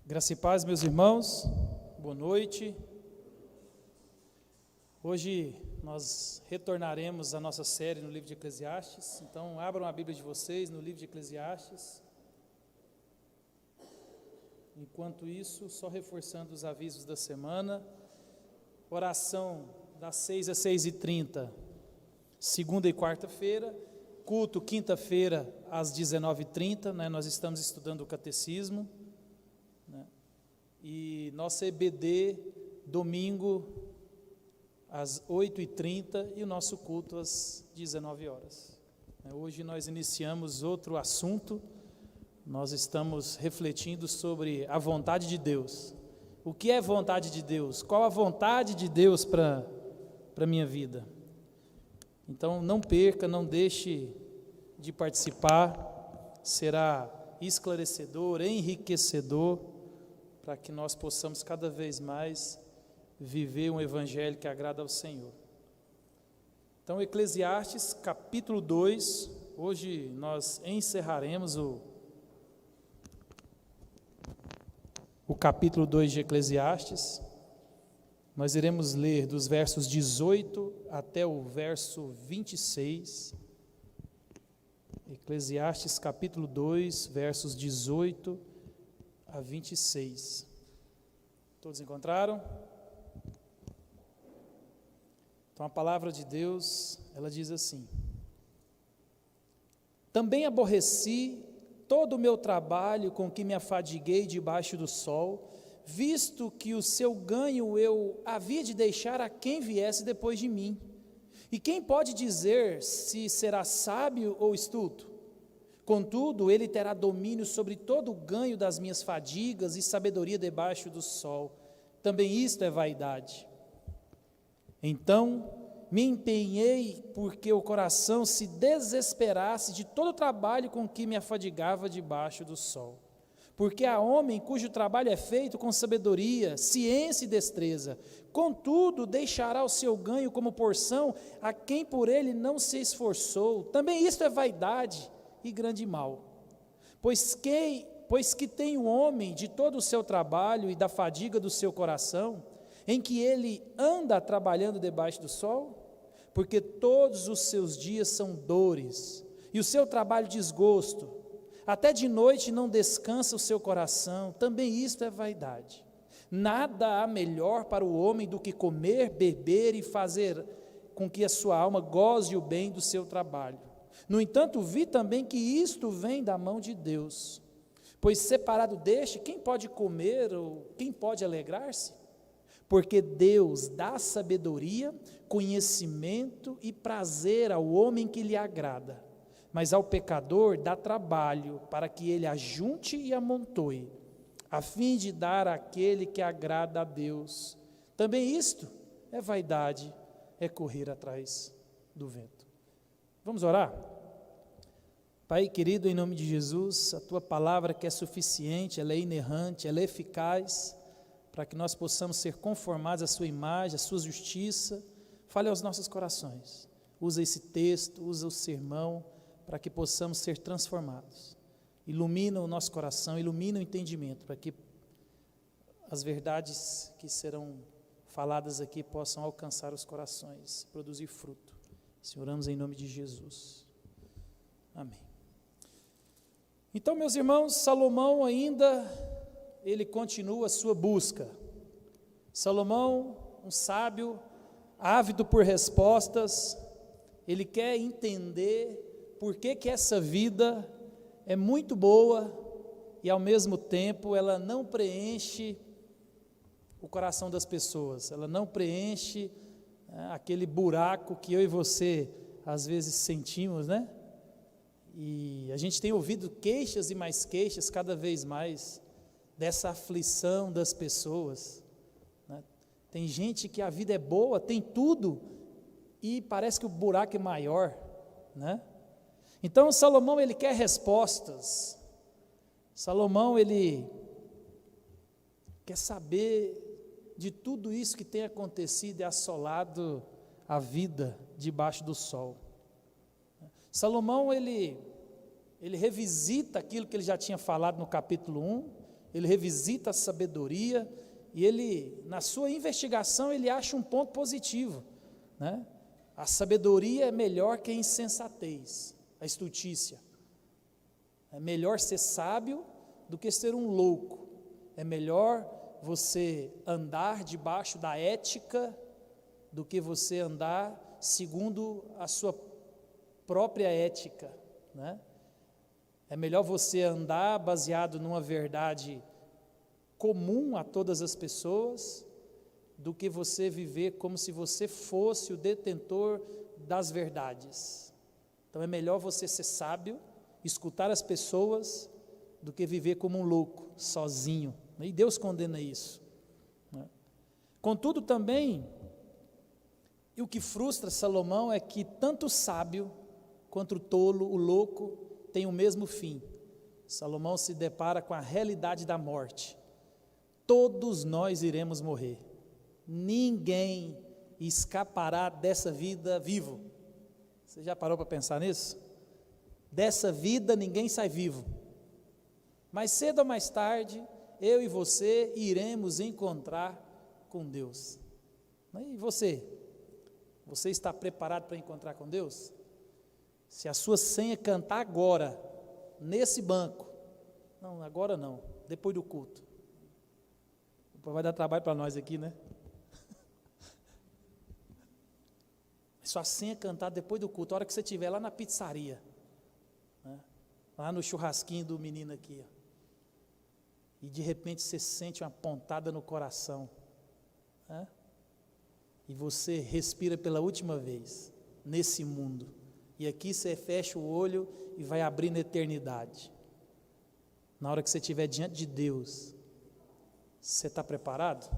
Graça e paz, meus irmãos, boa noite. Hoje nós retornaremos à nossa série no livro de Eclesiastes, então abram a Bíblia de vocês no livro de Eclesiastes. Enquanto isso, só reforçando os avisos da semana, oração das 6 às 6h30, segunda e quarta-feira, culto quinta-feira às 19h30, nós estamos estudando o catecismo, e nossa EBD, domingo, às 8h30, e o nosso culto às 19 horas. Hoje nós iniciamos outro assunto, nós estamos refletindo sobre a vontade de Deus. O que é vontade de Deus? Qual a vontade de Deus para a minha vida? Então não perca, não deixe de participar, será esclarecedor, enriquecedor, para que nós possamos cada vez mais viver um evangelho que agrada ao Senhor. Então, Eclesiastes, capítulo 2, hoje nós encerraremos o capítulo 2 de Eclesiastes. Nós iremos ler dos versos 18 até o verso 26. Eclesiastes, capítulo 2, versos 18 a 26. Todos encontraram? Então a palavra de Deus, ela diz assim: também aborreci todo o meu trabalho com que me afadiguei debaixo do sol, visto que o seu ganho eu havia de deixar a quem viesse depois de mim. E quem pode dizer se será sábio ou estulto? Contudo, ele terá domínio sobre todo o ganho das minhas fadigas e sabedoria debaixo do sol. Também isto é vaidade. Então me empenhei porque o coração se desesperasse de todo o trabalho com que me afadigava debaixo do sol. Porque há homem cujo trabalho é feito com sabedoria, ciência e destreza. Contudo, deixará o seu ganho como porção a quem por ele não se esforçou. Também isto é vaidade e grande mal. Pois que tem o homem de todo o seu trabalho e da fadiga do seu coração, em que ele anda trabalhando debaixo do sol? Porque todos os seus dias são dores, e o seu trabalho desgosto. Até de noite não descansa o seu coração. Também isto é vaidade. Nada há melhor para o homem do que comer, beber e fazer com que a sua alma goze o bem do seu trabalho. No entanto, vi também que isto vem da mão de Deus. Pois separado deste, quem pode comer ou quem pode alegrar-se? Porque Deus dá sabedoria, conhecimento e prazer ao homem que lhe agrada. Mas ao pecador dá trabalho para que ele ajunte e amontoe, a fim de dar àquele que agrada a Deus. Também isto é vaidade, é correr atrás do vento. Vamos orar? Pai querido, em nome de Jesus, a Tua palavra que é suficiente, ela é inerrante, ela é eficaz, para que nós possamos ser conformados à Sua imagem, à Sua justiça. Fale aos nossos corações. Usa esse texto, usa o sermão, para que possamos ser transformados. Ilumina o nosso coração, ilumina o entendimento, para que as verdades que serão faladas aqui possam alcançar os corações, produzir fruto. Se oramos em nome de Jesus. Amém. Então, meus irmãos, Salomão ainda, ele continua a sua busca. Salomão, um sábio, ávido por respostas, ele quer entender por que essa vida é muito boa e ao mesmo tempo ela não preenche o coração das pessoas, ela não preenche aquele buraco que eu e você às vezes sentimos, né? E a gente tem ouvido queixas e mais queixas cada vez mais dessa aflição das pessoas, né? Tem gente que a vida é boa, tem tudo e parece que o buraco é maior, né? Então Salomão, ele quer respostas. Salomão, ele quer saber de tudo isso que tem acontecido e assolado a vida debaixo do sol. Salomão, ele revisita aquilo que ele já tinha falado no capítulo 1, ele revisita a sabedoria e ele, na sua investigação, ele acha um ponto positivo, né? A sabedoria é melhor que a insensatez, a estultícia. É melhor ser sábio do que ser um louco. É melhor você andar debaixo da ética do que você andar segundo a sua própria ética, né? É melhor você andar baseado numa verdade comum a todas as pessoas do que você viver como se você fosse o detentor das verdades. Então é melhor você ser sábio, escutar as pessoas, do que viver como um louco, sozinho. E Deus condena isso, né? Contudo também, e o que frustra Salomão é que tanto o sábio quanto o tolo, o louco, tem o mesmo fim. Salomão se depara com a realidade da morte. Todos nós iremos morrer. Ninguém escapará dessa vida vivo. Você já parou para pensar nisso? Dessa vida ninguém sai vivo. Mais cedo ou mais tarde, eu e você iremos encontrar com Deus. E você? Você está preparado para encontrar com Deus? Se a sua senha cantar agora, nesse banco, não, agora não, depois do culto. Vai dar trabalho para nós aqui, né? Sua senha cantar depois do culto, a hora que você estiver lá na pizzaria, né? Lá no churrasquinho do menino aqui, ó. E de repente você sente uma pontada no coração, né? E você respira pela última vez nesse mundo, e aqui você fecha o olho e vai abrir na eternidade. Na hora que você estiver diante de Deus, você está preparado?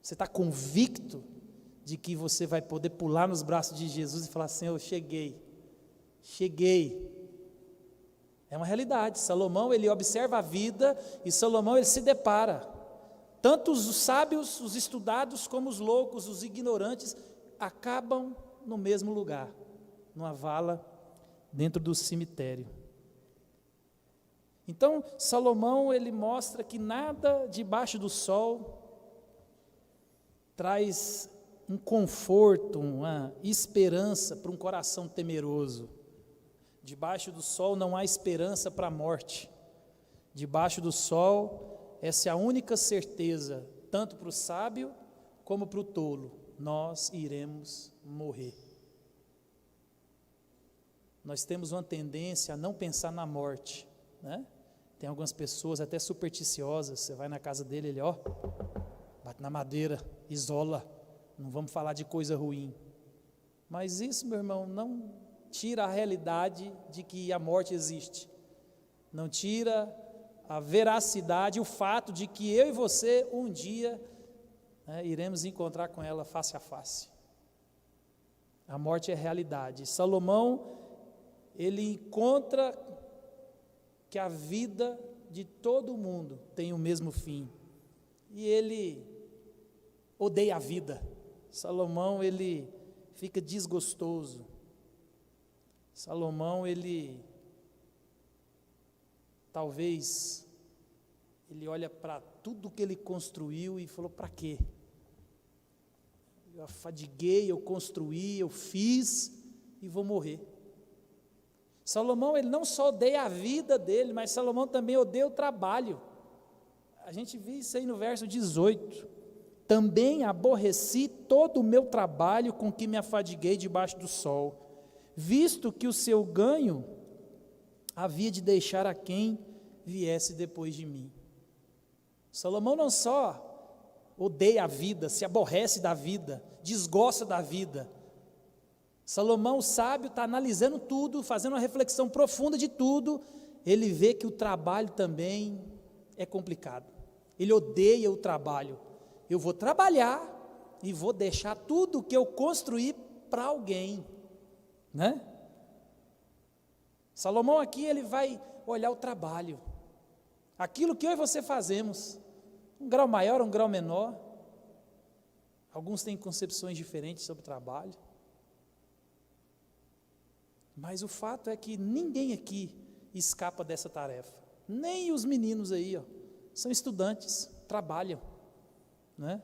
Você está convicto de que você vai poder pular nos braços de Jesus e falar assim: eu cheguei. É uma realidade. Salomão, ele observa a vida, e Salomão, ele se depara. Tanto os sábios, os estudados, como os loucos, os ignorantes, acabam no mesmo lugar, numa vala dentro do cemitério. Então, Salomão, ele mostra que nada debaixo do sol traz um conforto, uma esperança para um coração temeroso. Debaixo do sol não há esperança para a morte. Debaixo do sol, essa é a única certeza, tanto para o sábio como para o tolo: nós iremos morrer. Nós temos uma tendência a não pensar na morte, né? Tem algumas pessoas até supersticiosas, você vai na casa dele, ele bate na madeira, isola, não vamos falar de coisa ruim. Mas isso, meu irmão, não tira a realidade de que a morte existe, não tira a veracidade, o fato de que eu e você um dia, né, iremos encontrar com ela face a face. A morte é realidade. Salomão, ele encontra que a vida de todo mundo tem o mesmo fim, e ele odeia a vida. Salomão, ele fica desgostoso. Salomão, ele talvez ele olha para tudo que ele construiu e falou: para quê? Eu afadiguei, eu construí, eu fiz e vou morrer. Salomão, ele não só odeia a vida dele, mas Salomão também odeia o trabalho. A gente vê isso aí no verso 18. Também aborreci todo o meu trabalho com que me afadiguei debaixo do sol, visto que o seu ganho havia de deixar a quem viesse depois de mim. Salomão não só odeia a vida, se aborrece da vida, desgosta da vida. Salomão, o sábio, está analisando tudo, fazendo uma reflexão profunda de tudo. Ele vê que o trabalho também é complicado. Ele odeia o trabalho. Eu vou trabalhar e vou deixar tudo que eu construí para alguém, né? Salomão aqui, ele vai olhar o trabalho, aquilo que eu e você fazemos, um grau maior, um grau menor. Alguns têm concepções diferentes sobre o trabalho, mas o fato é que ninguém aqui escapa dessa tarefa, nem os meninos aí, são estudantes, trabalham, né?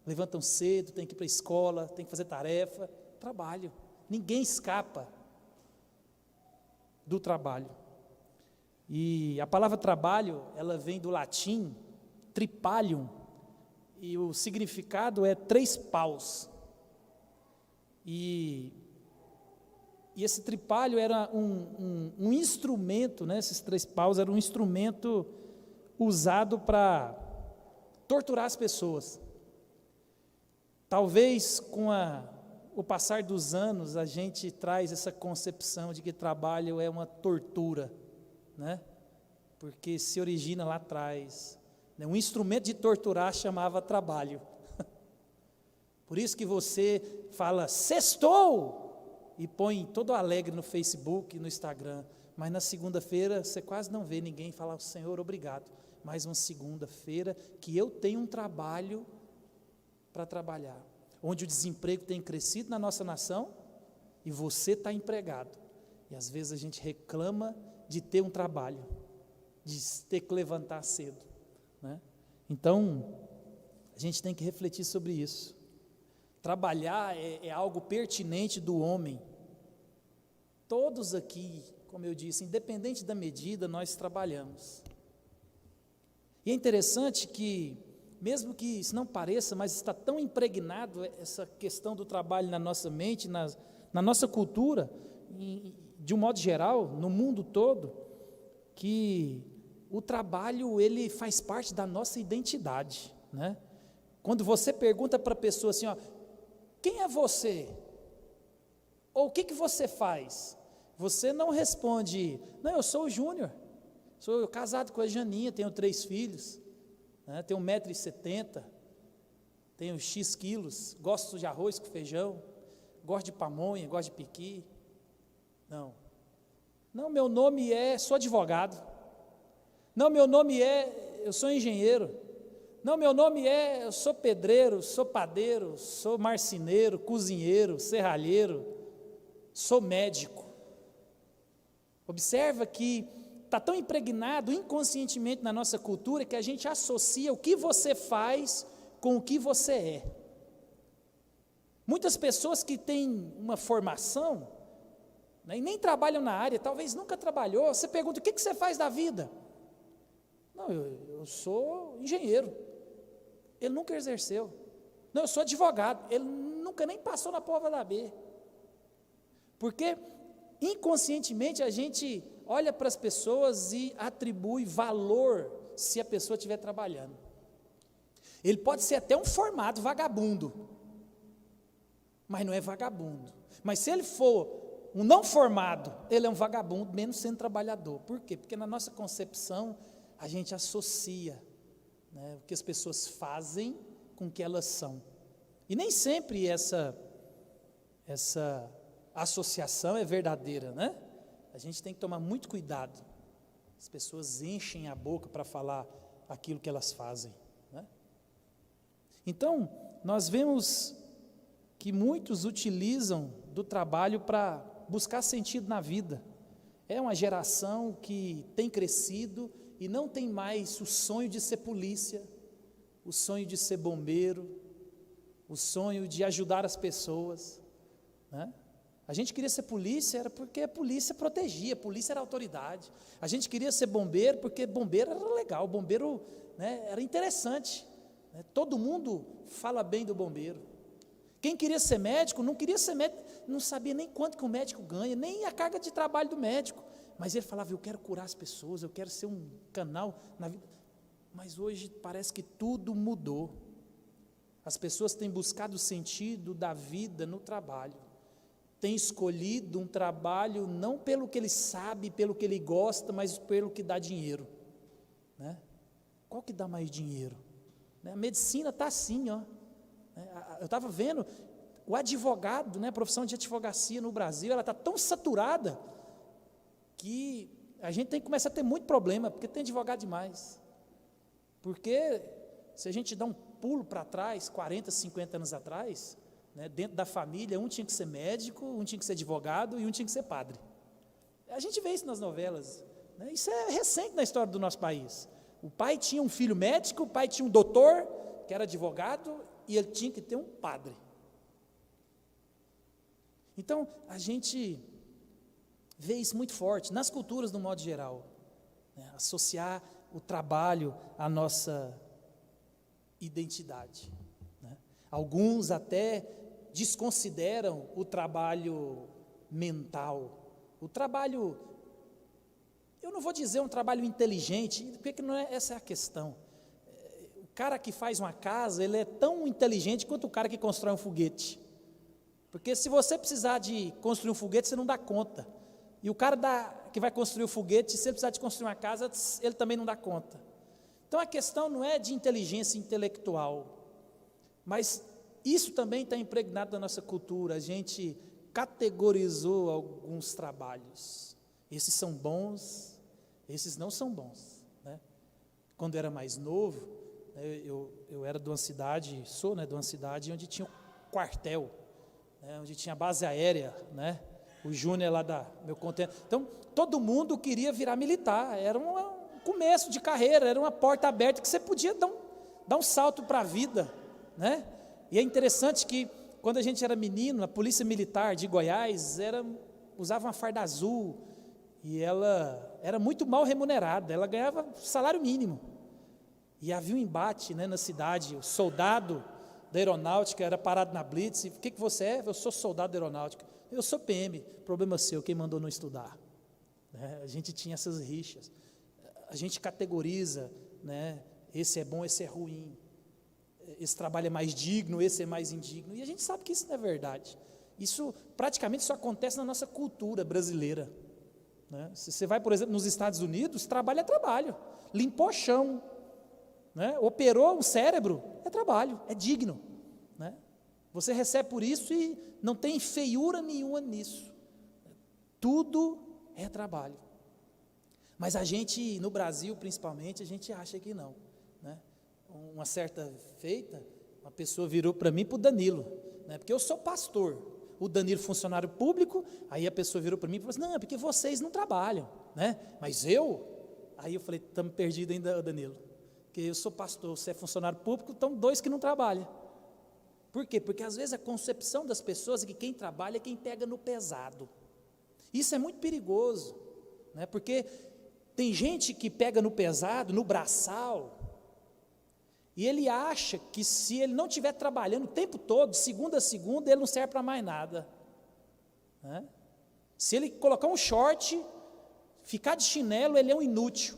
Levantam cedo, tem que ir para a escola, tem que fazer tarefa, trabalham. Ninguém escapa do trabalho. E a palavra trabalho, ela vem do latim tripalium, e o significado é 3 paus. E esse tripalho era um instrumento, né? Esses 3 paus eram um instrumento usado para torturar as pessoas. Talvez com o passar dos anos a gente traz essa concepção de que trabalho é uma tortura, né? Porque se origina lá atrás, né? Um instrumento de torturar chamava trabalho. Por isso que você fala sextou e põe todo alegre no Facebook, no Instagram, mas na segunda-feira você quase não vê ninguém falar: Senhor, obrigado, mais uma segunda-feira que eu tenho um trabalho para trabalhar, onde o desemprego tem crescido na nossa nação e você está empregado. E às vezes a gente reclama de ter um trabalho, de ter que levantar cedo, né? Então, a gente tem que refletir sobre isso. Trabalhar é algo pertinente do homem. Todos aqui, como eu disse, independente da medida, nós trabalhamos. E é interessante que, mesmo que isso não pareça, mas está tão impregnado essa questão do trabalho na nossa mente, na nossa cultura, de um modo geral, no mundo todo, que o trabalho, ele faz parte da nossa identidade, né? Quando você pergunta para a pessoa assim, ó, quem é você? Ou o que você faz? Você não responde, não, eu sou o Júnior, sou casado com a Janinha, tenho 3 filhos, né, tenho 1,70 m, tenho X quilos, gosto de arroz com feijão, gosto de pamonha, gosto de piqui. Não, meu nome sou advogado. Não, meu nome eu sou engenheiro. Não, meu nome eu sou pedreiro, sou padeiro, sou marceneiro, cozinheiro, serralheiro, sou médico. Observa que está tão impregnado inconscientemente na nossa cultura que a gente associa o que você faz com o que você é. Muitas pessoas que têm uma formação, né, e nem trabalham na área, talvez nunca trabalhou, você pergunta, o que você faz da vida? Não, eu sou engenheiro. Ele nunca exerceu. Não, eu sou advogado. Ele nunca nem passou na prova da B. Porque inconscientemente a gente olha para as pessoas e atribui valor se a pessoa estiver trabalhando. Ele pode ser até um formado vagabundo, mas não é vagabundo. Mas se ele for um não formado, ele é um vagabundo, menos sendo trabalhador. Por quê? Porque na nossa concepção a gente associa, né, o que as pessoas fazem com o que elas são. E nem sempre essa associação é verdadeira, né? A gente tem que tomar muito cuidado. As pessoas enchem a boca para falar aquilo que elas fazem, né? Então, nós vemos que muitos utilizam do trabalho para buscar sentido na vida. É uma geração que tem crescido e não tem mais o sonho de ser polícia, o sonho de ser bombeiro, o sonho de ajudar as pessoas, né? A gente queria ser polícia, era porque a polícia protegia, a polícia era autoridade. A gente queria ser bombeiro, porque bombeiro era legal, bombeiro, né, era interessante, né? Todo mundo fala bem do bombeiro. Quem queria ser médico, não queria ser médico, não sabia nem quanto que o médico ganha, nem a carga de trabalho do médico. Mas ele falava, eu quero curar as pessoas, eu quero ser um canal na vida. Mas hoje parece que tudo mudou. As pessoas têm buscado o sentido da vida no trabalho. Têm escolhido um trabalho não pelo que ele sabe, pelo que ele gosta, mas pelo que dá dinheiro, né? Qual que dá mais dinheiro? A medicina está assim, ó. Eu estava vendo, o advogado, né, a profissão de advocacia no Brasil, ela está tão saturada que a gente tem que começar a ter muito problema, porque tem advogado demais. Porque se a gente dá um pulo para trás, 40, 50 anos atrás, né, dentro da família, um tinha que ser médico, um tinha que ser advogado e um tinha que ser padre. A gente vê isso nas novelas, né? Isso é recente na história do nosso país. O pai tinha um filho médico, o pai tinha um doutor, que era advogado, e ele tinha que ter um padre. Então, a gente vê isso muito forte, nas culturas, no modo geral, né? Associar o trabalho à nossa identidade, né? Alguns até desconsideram o trabalho mental, o trabalho, eu não vou dizer um trabalho inteligente, porque não é, essa é a questão. O cara que faz uma casa, ele é tão inteligente quanto o cara que constrói um foguete, porque se você precisar de construir um foguete, você não dá conta, e o cara que vai construir o foguete, se ele precisar de construir uma casa, ele também não dá conta. Então a questão não é de inteligência intelectual, mas isso também está impregnado na nossa cultura. A gente categorizou alguns trabalhos, esses são bons, esses não são bons, né? Quando eu era mais novo, eu era de uma cidade, de uma cidade onde tinha um quartel, né, onde tinha base aérea, né? O Júnior lá da meu contente. Então, todo mundo queria virar militar, era um começo de carreira, era uma porta aberta que você podia dar um salto para a vida, né? E é interessante que, quando a gente era menino, a polícia militar de Goiás usava uma farda azul, e ela era muito mal remunerada, ela ganhava salário mínimo, e havia um embate, né, na cidade, o soldado da aeronáutica era parado na blitz, e o que você é? Eu sou soldado da aeronáutica. Eu sou PM, problema seu, quem mandou não estudar, né? A gente tinha essas rixas, a gente categoriza, né? Esse é bom, esse é ruim, esse trabalho é mais digno, esse é mais indigno, e a gente sabe que isso não é verdade. Isso praticamente só acontece na nossa cultura brasileira, né? Se você vai, por exemplo, nos Estados Unidos, trabalho é trabalho, limpou chão, né? Operou um cérebro, é trabalho, é digno, né? Você recebe por isso e não tem feiura nenhuma nisso, tudo é trabalho. Mas a gente, no Brasil principalmente, a gente acha que não, né? Uma certa feita, uma pessoa virou para mim, para o Danilo, né? Porque eu sou pastor, o Danilo funcionário público, aí a pessoa virou para mim e falou assim, não, é porque vocês não trabalham, né? Mas aí eu falei, estamos perdidos ainda, Danilo, porque eu sou pastor, você é funcionário público, então dois que não trabalham. Por quê? Porque às vezes a concepção das pessoas é que quem trabalha é quem pega no pesado. Isso é muito perigoso, né? Porque tem gente que pega no pesado, no braçal, e ele acha que se ele não estiver trabalhando o tempo todo, de segunda a segunda, ele não serve para mais nada, né? Se ele colocar um short, ficar de chinelo, ele é um inútil.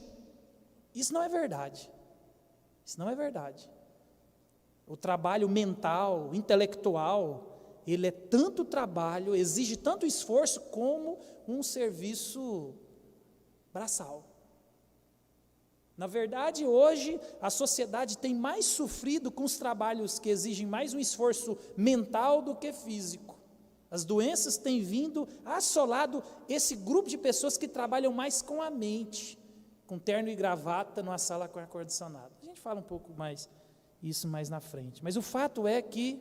Isso não é verdade. Isso não é verdade. O trabalho mental, intelectual, ele é tanto trabalho, exige tanto esforço como um serviço braçal. Na verdade, hoje, a sociedade tem mais sofrido com os trabalhos que exigem mais um esforço mental do que físico. As doenças têm vindo, assolado esse grupo de pessoas que trabalham mais com a mente, com terno e gravata, numa sala com ar-condicionado. A gente fala um pouco mais isso mais na frente. Mas o fato é que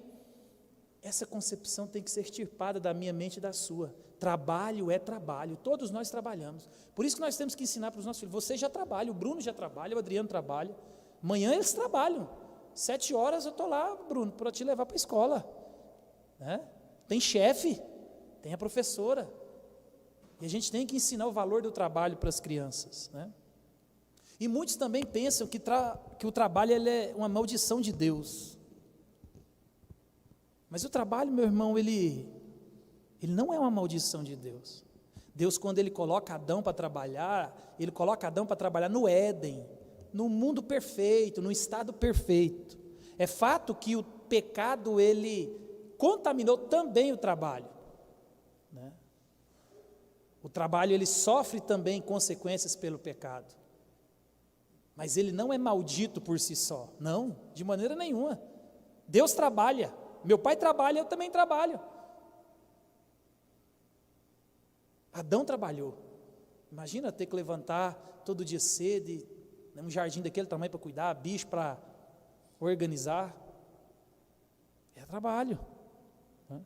essa concepção tem que ser extirpada da minha mente e da sua. Trabalho é trabalho, todos nós trabalhamos. Por isso que nós temos que ensinar para os nossos filhos, você já trabalha, o Bruno já trabalha, o Adriano trabalha, amanhã eles trabalham, 7 horas eu estou lá, Bruno, para te levar para a escola, né? Tem chefe, tem a professora, e a gente tem que ensinar o valor do trabalho para as crianças, né? E muitos também pensam que o trabalho ele é uma maldição de Deus. Mas o trabalho, meu irmão, ele não é uma maldição de Deus. Deus, quando Ele coloca Adão para trabalhar, Ele coloca Adão para trabalhar no Éden, no mundo perfeito, no estado perfeito. É fato que o pecado, ele contaminou também o trabalho, né? O trabalho, ele sofre também consequências pelo pecado. Mas ele não é maldito por si só, não, de maneira nenhuma. Deus trabalha, meu pai trabalha, eu também trabalho. Adão trabalhou, imagina ter que levantar todo dia cedo, um jardim daquele tamanho para cuidar, bicho para organizar, é trabalho, né?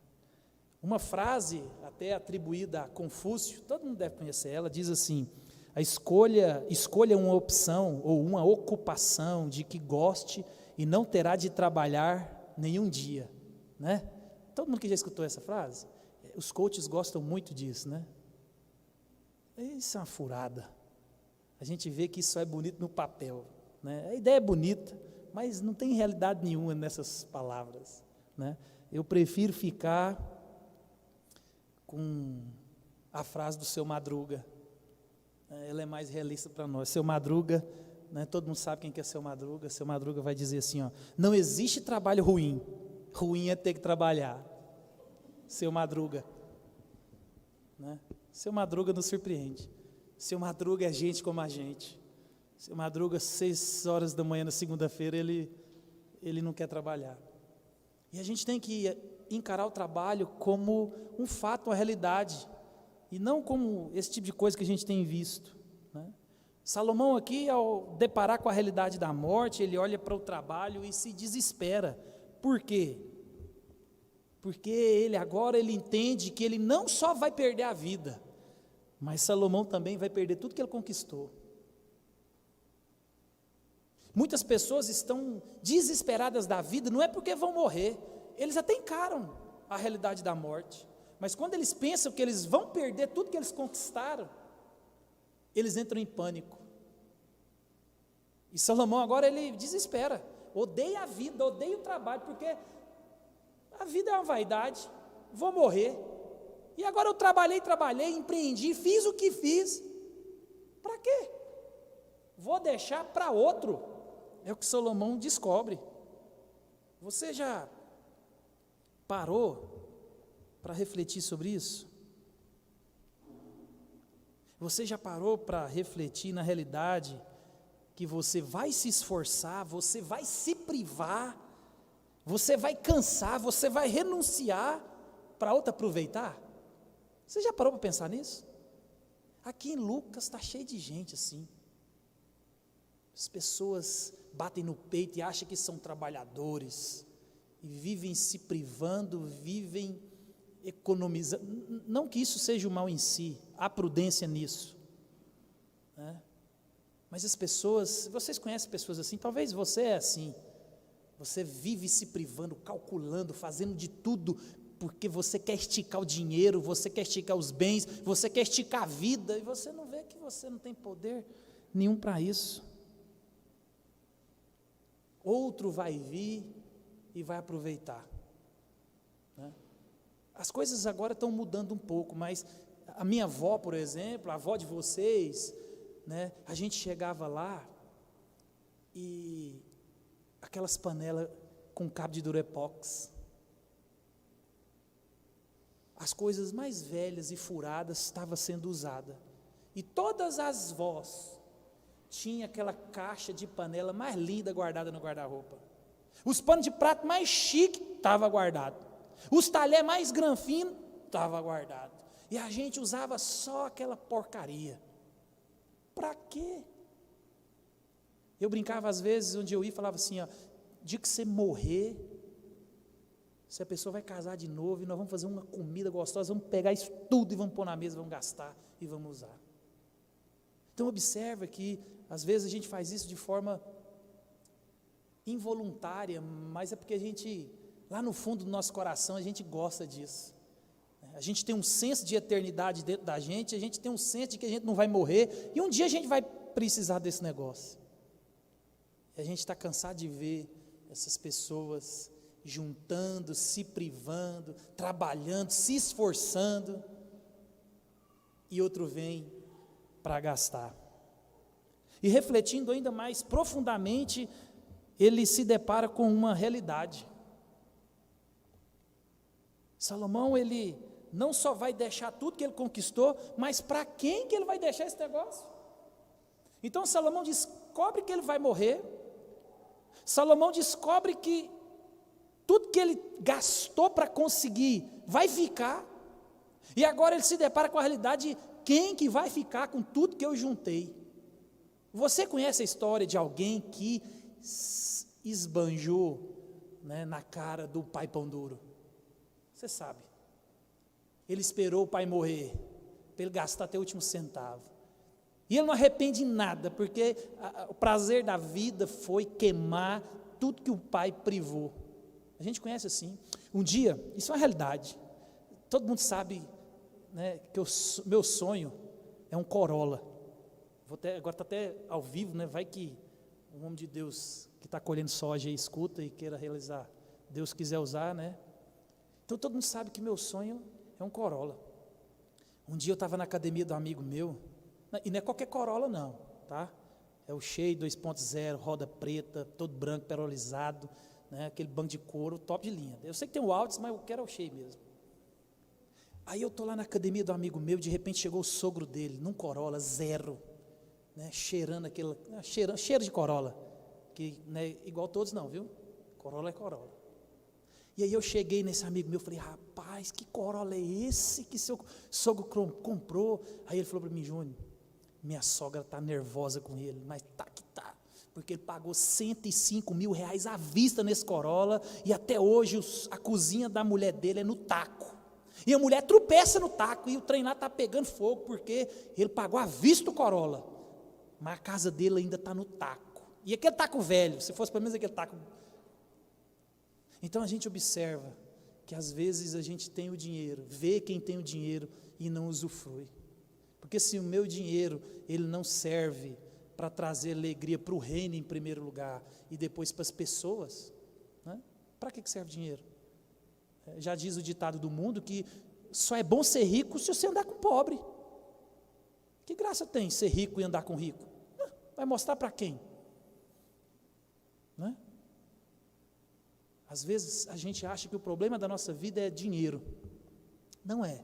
Uma frase até atribuída a Confúcio, todo mundo deve conhecer ela, diz assim: Escolha uma opção ou uma ocupação de que goste e não terá de trabalhar nenhum dia, né? Todo mundo que já escutou essa frase? Os coaches gostam muito disso, né? Isso é uma furada. A gente vê que isso é bonito no papel, né? A ideia é bonita, mas não tem realidade nenhuma nessas palavras, né? Eu prefiro ficar com a frase do Seu Madruga. Ela é mais realista para nós. Seu Madruga, né, todo mundo sabe quem que é Seu Madruga. Seu Madruga vai dizer assim, ó: não existe trabalho ruim, ruim é ter que trabalhar. Seu Madruga, né? Seu Madruga nos surpreende. Seu Madruga é gente como a gente. Seu Madruga, 6 horas da manhã na segunda-feira, ele não quer trabalhar. E a gente tem que encarar o trabalho como um fato, uma realidade, e não como esse tipo de coisa que a gente tem visto, né? Salomão aqui, ao deparar com a realidade da morte, ele olha para o trabalho e se desespera. Por quê? Porque ele entende que ele não só vai perder a vida, mas Salomão também vai perder tudo que ele conquistou. Muitas pessoas estão desesperadas da vida, não é porque vão morrer, eles até encaram a realidade da morte, mas quando eles pensam que eles vão perder tudo que eles conquistaram, eles entram em pânico. E Salomão agora ele desespera, odeia a vida, odeia o trabalho, porque a vida é uma vaidade, vou morrer, e agora eu trabalhei, empreendi, fiz o que fiz, para quê? Vou deixar para outro, é o que Salomão descobre. Você já parou para refletir sobre isso? Você já parou para refletir na realidade que você vai se esforçar, você vai se privar, você vai cansar, você vai renunciar para outro aproveitar? Você já parou para pensar nisso? Aqui em Lucas está cheio de gente assim. As pessoas batem no peito e acham que são trabalhadores, e vivem se privando, vivem economizando. Não que isso seja o mal em si, há prudência nisso, né? Mas as pessoas, vocês conhecem pessoas assim, talvez você é assim, você vive se privando, calculando, fazendo de tudo, porque você quer esticar o dinheiro, você quer esticar os bens, você quer esticar a vida, e você não vê que você não tem poder nenhum para isso. Outro vai vir e vai aproveitar, né? As coisas agora estão mudando um pouco, mas a minha avó, por exemplo, a avó de vocês, né, a gente chegava lá e aquelas panelas com cabo de Durepox, as coisas mais velhas e furadas estavam sendo usadas, e todas as vós tinham aquela caixa de panela mais linda guardada no guarda-roupa, os panos de prato mais chique estavam guardados, os talheres mais granfinos estavam guardados, e a gente usava só aquela porcaria. Para quê? Eu brincava às vezes, onde eu ia, falava assim, ó: dia que você morrer, se a pessoa vai casar de novo, e nós vamos fazer uma comida gostosa, vamos pegar isso tudo e vamos pôr na mesa, vamos gastar e vamos usar. Então observa que às vezes a gente faz isso de forma involuntária, mas é porque a gente, lá no fundo do nosso coração, a gente gosta disso. A gente tem um senso de eternidade dentro da gente, a gente tem um senso de que a gente não vai morrer, e um dia a gente vai precisar desse negócio. E a gente está cansado de ver essas pessoas juntando, se privando, trabalhando, se esforçando, e outro vem para gastar. E refletindo ainda mais profundamente, ele se depara com uma realidade. Salomão, ele não só vai deixar tudo que ele conquistou, mas para quem que ele vai deixar esse negócio? Então Salomão descobre que ele vai morrer, Salomão descobre que tudo que ele gastou para conseguir vai ficar, e agora ele se depara com a realidade de quem que vai ficar com tudo que eu juntei. Você conhece a história de alguém que esbanjou, né, na cara do pai pão duro? Você sabe. Ele esperou o pai morrer, para ele gastar até o último centavo. E ele não arrepende em nada, porque o prazer da vida foi queimar tudo que o pai privou. A gente conhece assim. Um dia, isso é uma realidade, todo mundo sabe, né, que meu sonho é um Corolla. Agora está até ao vivo, né, vai que um homem de Deus que está colhendo soja e escuta e queira realizar, Deus quiser usar, né? Então todo mundo sabe que meu sonho é um Corolla. Um dia eu estava na academia do amigo meu, e não é qualquer Corolla não, tá? É o Cheio 2.0, roda preta, todo branco, perolizado, né? Aquele banco de couro, top de linha. Eu sei que tem o Altis, mas eu quero o Cheio mesmo. Aí eu estou lá na academia do amigo meu, de repente chegou o sogro dele, num Corolla, zero, né? Cheirando aquele, cheiro de Corolla, que não é igual todos não, viu? Corolla é Corolla. E aí eu cheguei nesse amigo meu, falei, rapaz, que Corolla é esse que seu sogro comprou? Aí ele falou para mim, Júnior, minha sogra está nervosa com ele, mas tá que tá, porque ele pagou R$105 mil à vista nesse Corolla, e até hoje a cozinha da mulher dele é no taco, e a mulher tropeça no taco, e o trem lá está pegando fogo, porque ele pagou à vista o Corolla, mas a casa dele ainda está no taco, e aquele taco velho, se fosse pelo menos aquele taco. Então a gente observa que às vezes a gente tem o dinheiro, vê quem tem o dinheiro e não usufrui. Porque se o meu dinheiro, ele não serve para trazer alegria para o reino em primeiro lugar e depois para as pessoas, né? Para que serve dinheiro? Já diz o ditado do mundo que só é bom ser rico se você andar com pobre. Que graça tem ser rico e andar com rico? Vai mostrar para quem? Né? Às vezes a gente acha que o problema da nossa vida é dinheiro. Não é,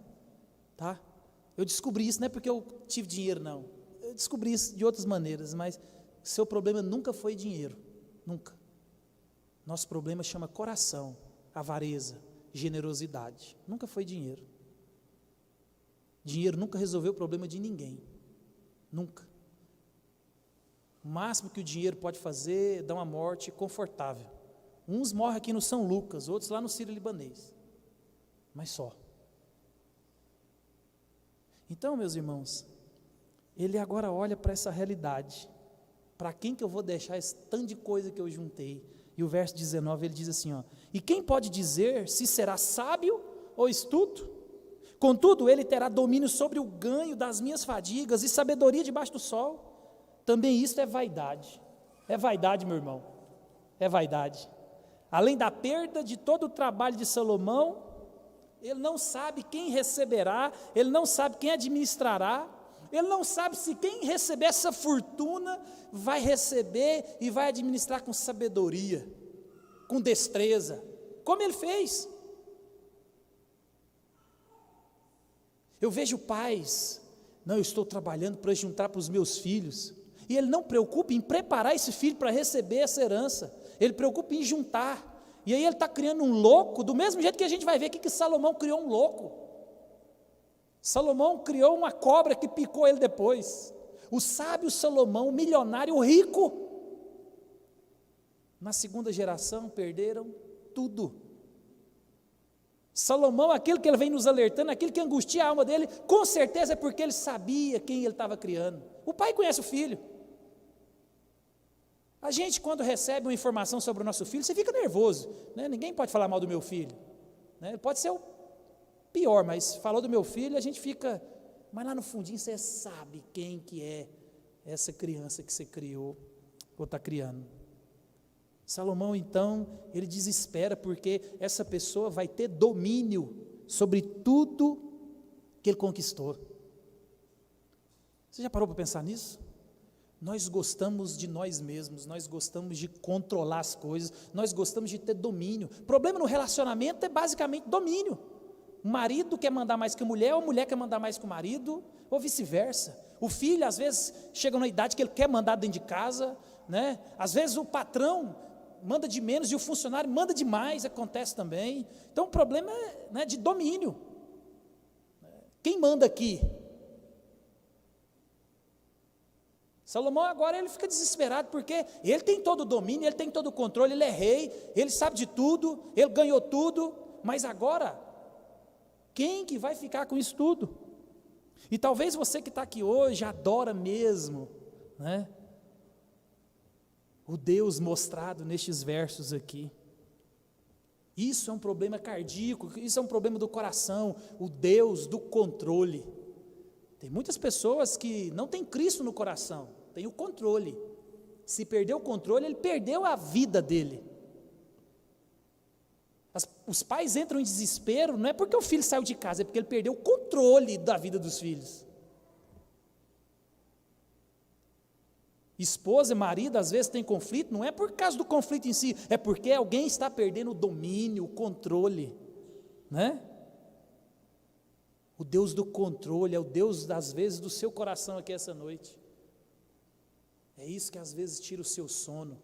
tá? Eu descobri isso, não é porque eu tive dinheiro, não. Eu descobri isso de outras maneiras, mas seu problema nunca foi dinheiro, nunca. Nosso problema chama coração, avareza, generosidade. Nunca foi dinheiro. Dinheiro nunca resolveu o problema de ninguém, nunca. O máximo que o dinheiro pode fazer é dar uma morte confortável. Uns morrem aqui no São Lucas, outros lá no Sírio-Libanês, mas só. Então, meus irmãos, ele agora olha para essa realidade. Para quem que eu vou deixar esse tanto de coisa que eu juntei? E o verso 19, ele diz assim, ó, e quem pode dizer se será sábio ou estúpido? Contudo, ele terá domínio sobre o ganho das minhas fadigas e sabedoria debaixo do sol. Também isso é vaidade. É vaidade, meu irmão. É vaidade. Além da perda de todo o trabalho de Salomão, ele não sabe quem receberá, ele não sabe quem administrará, ele não sabe se quem receber essa fortuna vai receber e vai administrar com sabedoria, com destreza, como ele fez. Eu vejo pais, não, eu estou trabalhando para juntar para os meus filhos, e ele não preocupa em preparar esse filho para receber essa herança, ele preocupa em juntar, e aí ele está criando um louco, do mesmo jeito que a gente vai ver aqui que Salomão criou um louco. Salomão criou uma cobra que picou ele depois. O sábio Salomão, o milionário, o rico, na segunda geração perderam tudo. Salomão, aquilo que ele vem nos alertando, aquilo que angustia a alma dele, com certeza é porque ele sabia quem ele estava criando. O pai conhece o filho. A gente, quando recebe uma informação sobre o nosso filho, você fica nervoso, né? Ninguém pode falar mal do meu filho, né? Pode ser o pior, mas falou do meu filho, a gente fica, mas lá no fundinho você sabe quem que é essa criança que você criou, ou está criando. Salomão, então, ele desespera, porque essa pessoa vai ter domínio sobre tudo que ele conquistou. Você já parou para pensar nisso? Nós gostamos de nós mesmos, nós gostamos de controlar as coisas, nós gostamos de ter domínio. O problema no relacionamento é basicamente domínio. O marido quer mandar mais que a mulher, ou a mulher quer mandar mais que o marido, ou vice-versa. O filho, às vezes, chega numa idade que ele quer mandar dentro de casa, né? Às vezes o patrão manda de menos e o funcionário manda demais, acontece também. Então o problema é, né, de domínio. Quem manda aqui? Salomão agora ele fica desesperado, porque ele tem todo o domínio, ele tem todo o controle, ele é rei, ele sabe de tudo, ele ganhou tudo, mas agora, quem que vai ficar com isso tudo? E talvez você que está aqui hoje adora mesmo, né, o Deus mostrado nestes versos aqui. Isso é um problema cardíaco, isso é um problema do coração, o Deus do controle. Tem muitas pessoas que não têm Cristo no coração, tem o controle. Se perdeu o controle, ele perdeu a vida dele. Os pais entram em desespero, não é porque o filho saiu de casa, é porque ele perdeu o controle da vida dos filhos. Esposa e marido às vezes tem conflito, não é por causa do conflito em si, é porque alguém está perdendo o domínio, o controle, né? O Deus do controle é o Deus, às vezes, do seu coração aqui essa noite. É isso que às vezes tira o seu sono.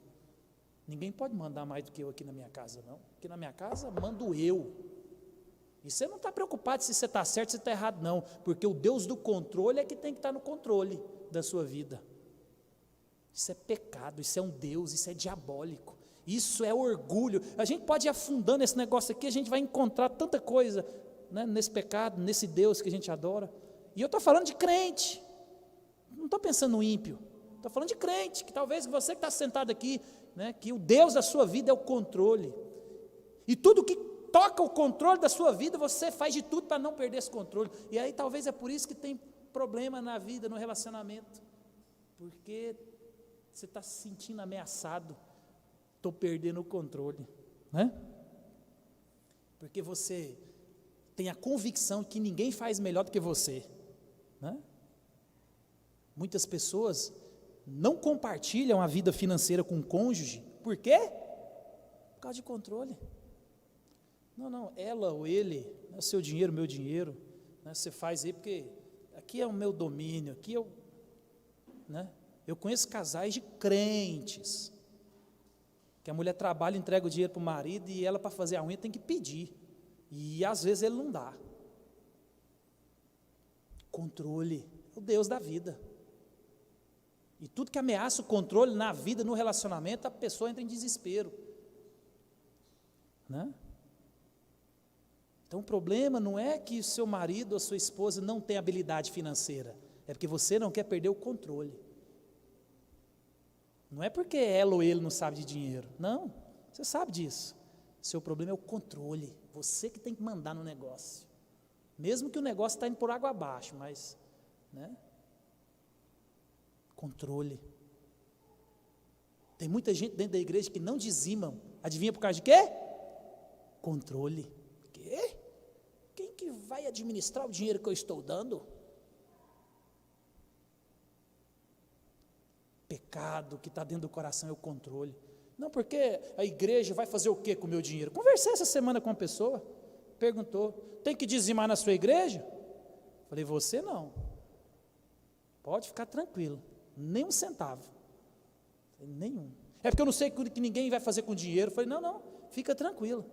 Ninguém pode mandar mais do que eu aqui na minha casa, não. Aqui na minha casa mando eu. E você não está preocupado se você está certo, se está errado, não. Porque o Deus do controle é que tem que estar no controle da sua vida. Isso é pecado, isso é um Deus, isso é diabólico. Isso é orgulho. A gente pode ir afundando esse negócio aqui, a gente vai encontrar tanta coisa, né, nesse pecado, nesse Deus que a gente adora. E eu estou falando de crente. Não estou pensando no ímpio. Estou falando de crente, que talvez você que está sentado aqui, né, que o Deus da sua vida é o controle. E tudo que toca o controle da sua vida, você faz de tudo para não perder esse controle. E aí talvez é por isso que tem problema na vida, no relacionamento. Porque você está se sentindo ameaçado, estou perdendo o controle, né? Porque você tem a convicção que ninguém faz melhor do que você, né? Muitas pessoas não compartilham a vida financeira com o cônjuge, por quê? Por causa de controle. Não, ela ou ele, é o seu dinheiro, meu dinheiro, né? Você faz aí porque aqui é o meu domínio, aqui eu, né? Eu conheço casais de crentes, que a mulher trabalha, entrega o dinheiro para o marido e ela para fazer a unha tem que pedir, e às vezes ele não dá. Controle, o Deus da vida. E tudo que ameaça o controle na vida, no relacionamento, a pessoa entra em desespero, né? Então o problema não é que o seu marido ou a sua esposa não tem habilidade financeira, é porque você não quer perder o controle. Não é porque ela ou ele não sabe de dinheiro, não, você sabe disso. Seu problema é o controle, você que tem que mandar no negócio, mesmo que o negócio está indo por água abaixo, mas, né? Controle. Tem muita gente dentro da igreja que não dizimam, adivinha por causa de quê? Controle. Quê? Quem que vai administrar o dinheiro que eu estou dando? Pecado que está dentro do coração é o controle. Não, porque a igreja vai fazer o que com o meu dinheiro? Conversei essa semana com uma pessoa, perguntou, tem que dizimar na sua igreja? Falei, você não, pode ficar tranquilo, nem um centavo. Falei, nenhum. É porque eu não sei o que ninguém vai fazer com o dinheiro. Falei, não, fica tranquilo,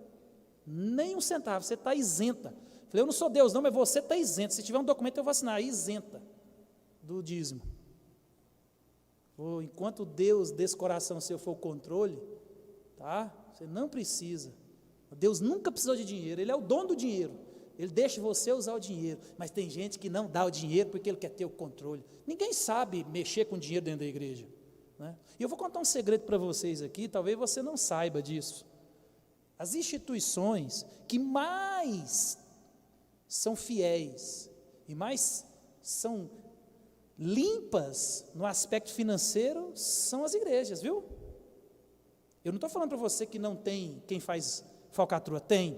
nem um centavo, você está isenta. Falei, eu não sou Deus não, mas você está isenta, se tiver um documento eu vou assinar, isenta do dízimo. Enquanto Deus desse coração seu for o controle, tá? Você não precisa. Deus nunca precisou de dinheiro, Ele é o dono do dinheiro. Ele deixa você usar o dinheiro, mas tem gente que não dá o dinheiro porque ele quer ter o controle. Ninguém sabe mexer com dinheiro dentro da igreja, né? E eu vou contar um segredo para vocês aqui, talvez você não saiba disso. As instituições que mais são fiéis e mais são limpas no aspecto financeiro são as igrejas, viu? Eu não estou falando para você que não tem quem faz falcatrua, tem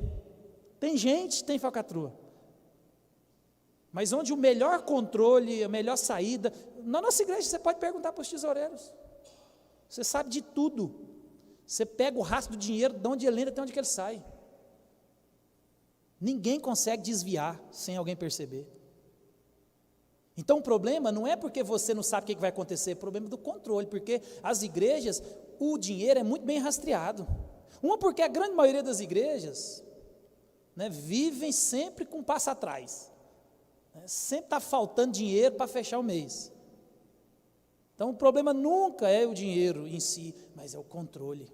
gente, tem falcatrua, mas onde o melhor controle, a melhor saída, na nossa igreja você pode perguntar para os tesoureiros, você sabe de tudo, você pega o rastro do dinheiro, de onde ele entra até onde ele sai, ninguém consegue desviar sem alguém perceber. Então o problema não é porque você não sabe o que vai acontecer, é o problema do controle, porque as igrejas, o dinheiro é muito bem rastreado. Uma porque a grande maioria das igrejas, né, vivem sempre com um passo atrás, né, sempre está faltando dinheiro para fechar o mês. Então o problema nunca é o dinheiro em si, mas é o controle.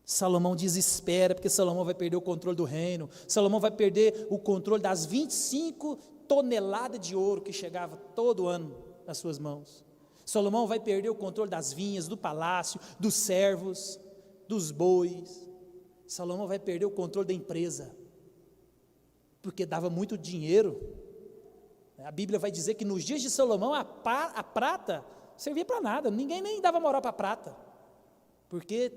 Salomão desespera porque Salomão vai perder o controle do reino, Salomão vai perder o controle das 25 tonelada de ouro que chegava todo ano nas suas mãos. Salomão vai perder o controle das vinhas, do palácio, dos servos, dos bois. Salomão vai perder o controle da empresa, porque dava muito dinheiro. A Bíblia vai dizer que nos dias de Salomão a prata servia para nada, ninguém nem dava moral para a prata, porque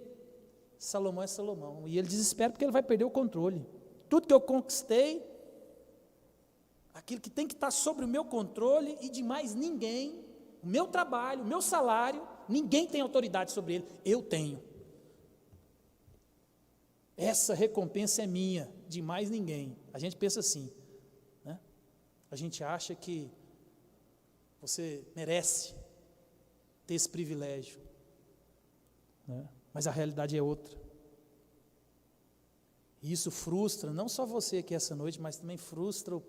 Salomão é Salomão, e ele desespera porque ele vai perder o controle. Tudo que eu conquistei, aquilo que tem que estar sobre o meu controle e de mais ninguém, o meu trabalho, o meu salário, ninguém tem autoridade sobre ele, eu tenho. Essa recompensa é minha, de mais ninguém. A gente pensa assim, né? A gente acha que você merece ter esse privilégio, né? Mas a realidade é outra. E isso frustra, não só você aqui essa noite, mas também frustra o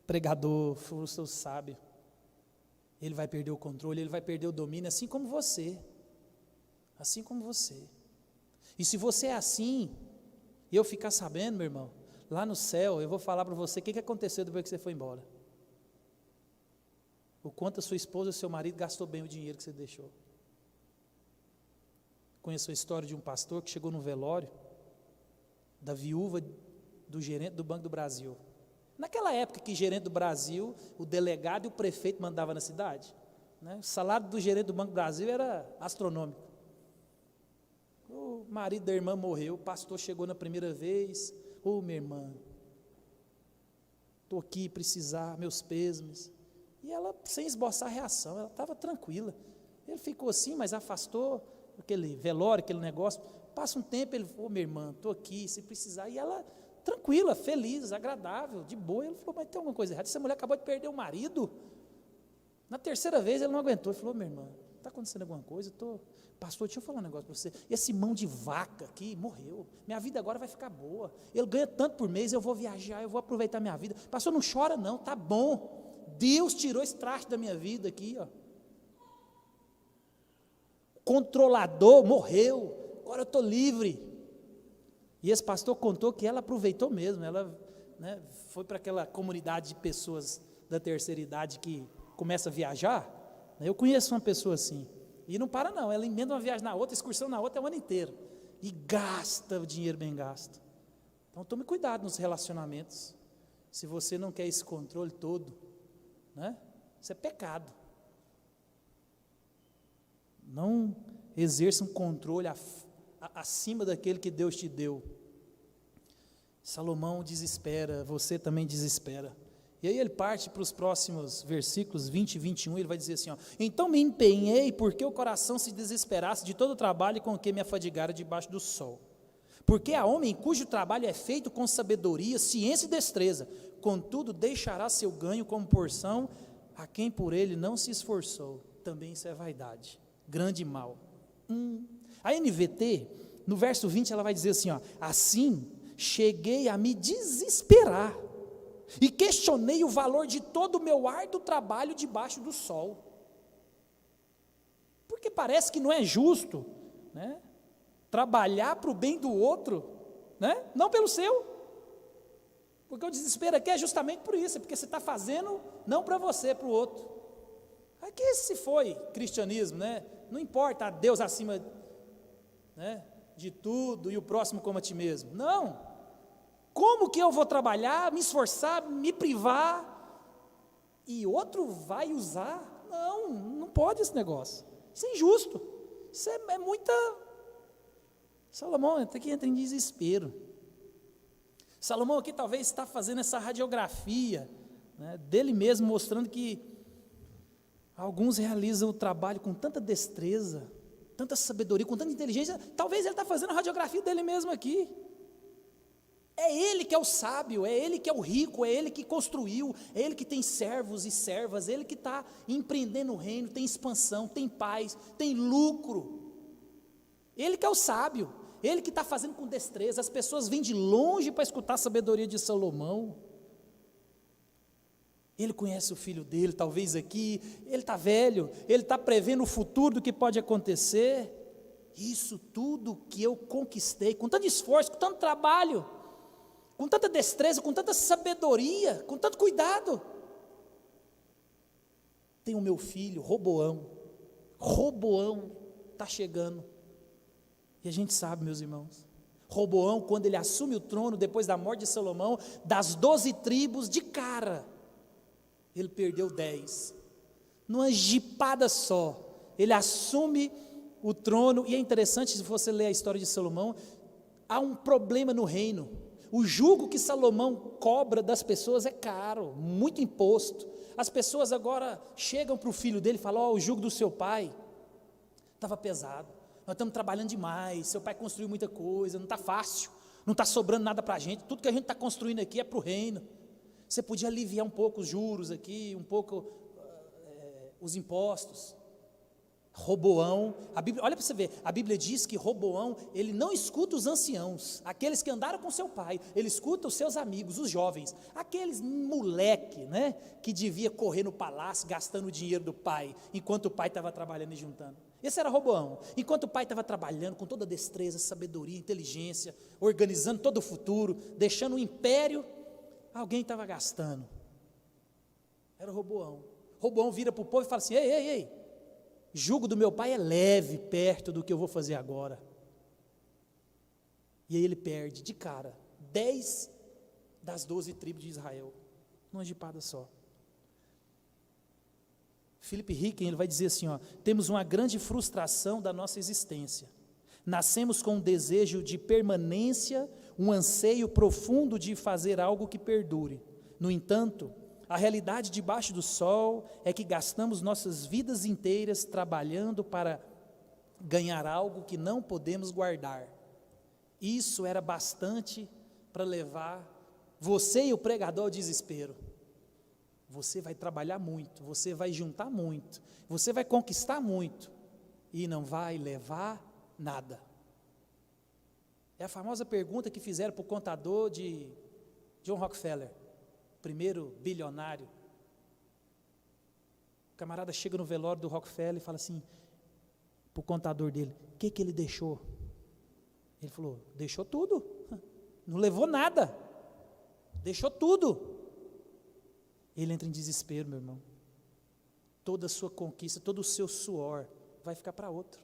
pregador, frustra o sábio. Ele vai perder o controle, ele vai perder o domínio, assim como você. Assim como você. E se você é assim, e eu ficar sabendo, meu irmão, lá no céu, eu vou falar para você o que aconteceu depois que você foi embora. O quanto a sua esposa e o seu marido gastou bem o dinheiro que você deixou. Conheço a história de um pastor que chegou no velório da viúva do gerente do Banco do Brasil. Naquela época que gerente do Brasil, o delegado e o prefeito mandavam na cidade, né? O salário do gerente do Banco do Brasil era astronômico. O marido da irmã morreu, o pastor chegou na primeira vez, minha irmã, estou aqui, precisar, meus pêsames. E ela, sem esboçar reação, ela estava tranquila. Ele ficou assim, mas afastou aquele velório, aquele negócio. Passa um tempo, ele falou, minha irmã, estou aqui, se precisar. E ela, tranquila, feliz, agradável, de boa. Ele falou, mas tem alguma coisa errada, essa mulher acabou de perder o marido. Na terceira vez ele não aguentou, ele falou, minha irmã, está acontecendo alguma coisa? Pastor, deixa eu falar um negócio para você, esse mão de vaca aqui morreu, minha vida agora vai ficar boa, ele ganha tanto por mês, eu vou viajar, eu vou aproveitar minha vida. Pastor, não chora não, tá bom, Deus tirou esse traste da minha vida aqui, ó. Controlador morreu, agora eu estou livre. E esse pastor contou que ela aproveitou mesmo, ela, né, foi para aquela comunidade de pessoas da terceira idade que começa a viajar. Eu conheço uma pessoa assim, e não para não, ela emenda uma viagem na outra, excursão na outra, é o ano inteiro, e gasta o dinheiro bem gasto. Então tome cuidado nos relacionamentos, se você não quer esse controle todo, né? Isso é pecado. Não exerça um controle acima daquele que Deus te deu. Salomão desespera, você também desespera. E aí ele parte para os próximos versículos 20 e 21, ele vai dizer assim, ó, então me empenhei porque o coração se desesperasse de todo o trabalho com que me afadigara debaixo do sol. Porque há homem cujo trabalho é feito com sabedoria, ciência e destreza, contudo deixará seu ganho como porção a quem por ele não se esforçou. Também isso é vaidade, grande mal. A NVT, no verso 20, ela vai dizer assim, ó, assim cheguei a me desesperar, e questionei o valor de todo o meu árduo trabalho debaixo do sol, porque parece que não é justo, né, trabalhar para o bem do outro, né, não pelo seu, porque o desespero aqui é justamente por isso, é porque você está fazendo não para você, para o outro. Aqui se foi cristianismo, né, não importa a Deus acima, né, de tudo e o próximo como a ti mesmo, não. Como que eu vou trabalhar, me esforçar, me privar, e outro vai usar? Não pode esse negócio. Isso é injusto. Isso é muita... Salomão até que entra em desespero. Salomão aqui talvez está fazendo essa radiografia, né, dele mesmo, mostrando que alguns realizam o trabalho com tanta destreza, tanta sabedoria, com tanta inteligência. Talvez ele está fazendo a radiografia dele mesmo aqui. É ele que é o sábio, é ele que é o rico, é ele que construiu, é ele que tem servos e servas, é ele que está empreendendo o reino, tem expansão, tem paz, tem lucro. Ele que é o sábio, ele que está fazendo com destreza. As pessoas vêm de longe para escutar a sabedoria de Salomão. Ele conhece o filho dele, talvez aqui, ele está velho, ele está prevendo o futuro do que pode acontecer. Isso tudo que eu conquistei, com tanto esforço, com tanto trabalho, com tanta destreza, com tanta sabedoria, com tanto cuidado. Tem o meu filho, Roboão. Roboão está chegando. E a gente sabe, meus irmãos, Roboão, quando ele assume o trono, depois da morte de Salomão, das 12 tribos, de cara, ele perdeu 10. Numa jipada só, ele assume o trono, e é interessante, se você ler a história de Salomão, há um problema no reino. O jugo que Salomão cobra das pessoas é caro, muito imposto. As pessoas agora chegam para o filho dele e falam: o jugo do seu pai estava pesado, nós estamos trabalhando demais, seu pai construiu muita coisa, não está fácil, não está sobrando nada para a gente, tudo que a gente está construindo aqui é para o reino, você podia aliviar um pouco os juros aqui, um pouco os impostos. Roboão, a Bíblia, olha para você ver, a Bíblia diz que Roboão, ele não escuta os anciãos, aqueles que andaram com seu pai, ele escuta os seus amigos, os jovens, aqueles moleque, né, que devia correr no palácio, gastando o dinheiro do pai, enquanto o pai estava trabalhando e juntando. Esse era Roboão, enquanto o pai estava trabalhando com toda destreza, sabedoria, inteligência, organizando todo o futuro, deixando o império, alguém estava gastando, era Roboão. Roboão vira para o povo e fala assim: ei, jugo do meu pai é leve perto do que eu vou fazer agora. E aí ele perde de cara 10 das 12 tribos de Israel, numa jipada só. Philip Ryken, ele vai dizer assim, temos uma grande frustração da nossa existência. Nascemos com um desejo de permanência, um anseio profundo de fazer algo que perdure. No entanto, a realidade debaixo do sol é que gastamos nossas vidas inteiras trabalhando para ganhar algo que não podemos guardar. Isso era bastante para levar você e o pregador ao desespero. Você vai trabalhar muito, você vai juntar muito, você vai conquistar muito e não vai levar nada. É a famosa pergunta que fizeram para o contador de John Rockefeller, primeiro bilionário. O camarada chega no velório do Rockefeller e fala assim para o contador dele: o que ele deixou? Ele falou: deixou tudo, não levou nada, deixou tudo. Ele entra em desespero, meu irmão. Toda a sua conquista, todo o seu suor vai ficar para outro.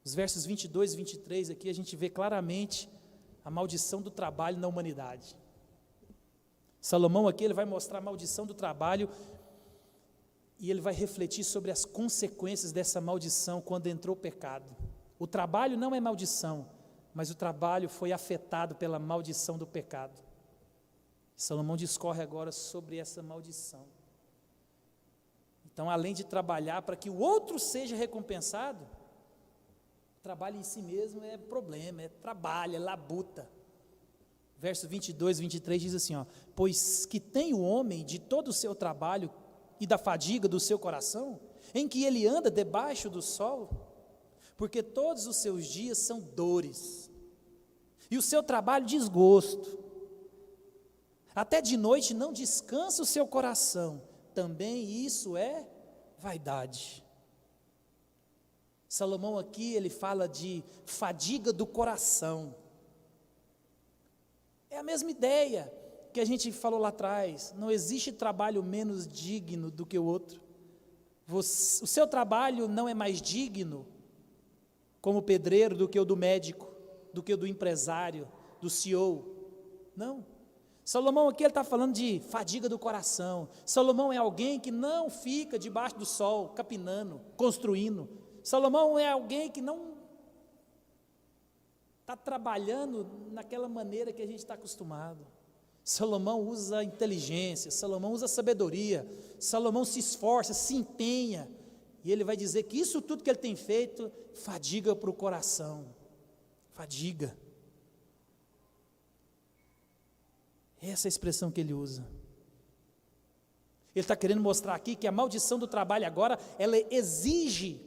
Os versos 22 e 23 aqui a gente vê claramente a maldição do trabalho na humanidade. Salomão aqui ele vai mostrar a maldição do trabalho e ele vai refletir sobre as consequências dessa maldição quando entrou o pecado. O trabalho não é maldição, mas o trabalho foi afetado pela maldição do pecado. Salomão discorre agora sobre essa maldição. Então, além de trabalhar para que o outro seja recompensado, o trabalho em si mesmo é problema, é trabalho, é labuta. Verso 22 e 23 diz assim, pois que tem o homem de todo o seu trabalho e da fadiga do seu coração, em que ele anda debaixo do sol, porque todos os seus dias são dores, e o seu trabalho desgosto. Até de noite não descansa o seu coração, também isso é vaidade. Salomão aqui ele fala de fadiga do coração. É a mesma ideia que a gente falou lá atrás, não existe trabalho menos digno do que o outro. O seu trabalho não é mais digno como pedreiro do que o do médico, do que o do empresário, do CEO, não. Salomão aqui ele está falando de fadiga do coração. Salomão é alguém que não fica debaixo do sol, capinando, construindo. Salomão é alguém que não está trabalhando naquela maneira que a gente está acostumado. Salomão usa inteligência, Salomão usa sabedoria, Salomão se esforça, se empenha. E ele vai dizer que isso tudo que ele tem feito, fadiga para o coração. Fadiga. Essa é a expressão que ele usa. Ele está querendo mostrar aqui que a maldição do trabalho agora, ela exige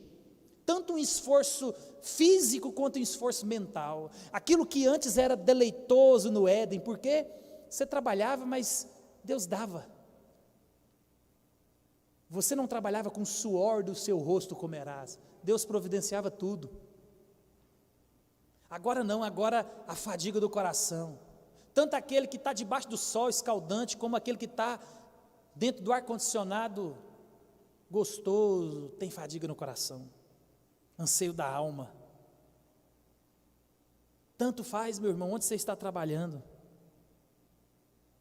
tanto um esforço físico quanto um esforço mental. Aquilo que antes era deleitoso no Éden, porque você trabalhava, mas Deus dava. Você não trabalhava com o suor do seu rosto comerás. Deus providenciava tudo. Agora não, agora a fadiga do coração. Tanto aquele que está debaixo do sol escaldante, como aquele que está dentro do ar-condicionado gostoso, tem fadiga no coração, anseio da alma. Tanto faz, meu irmão, onde você está trabalhando.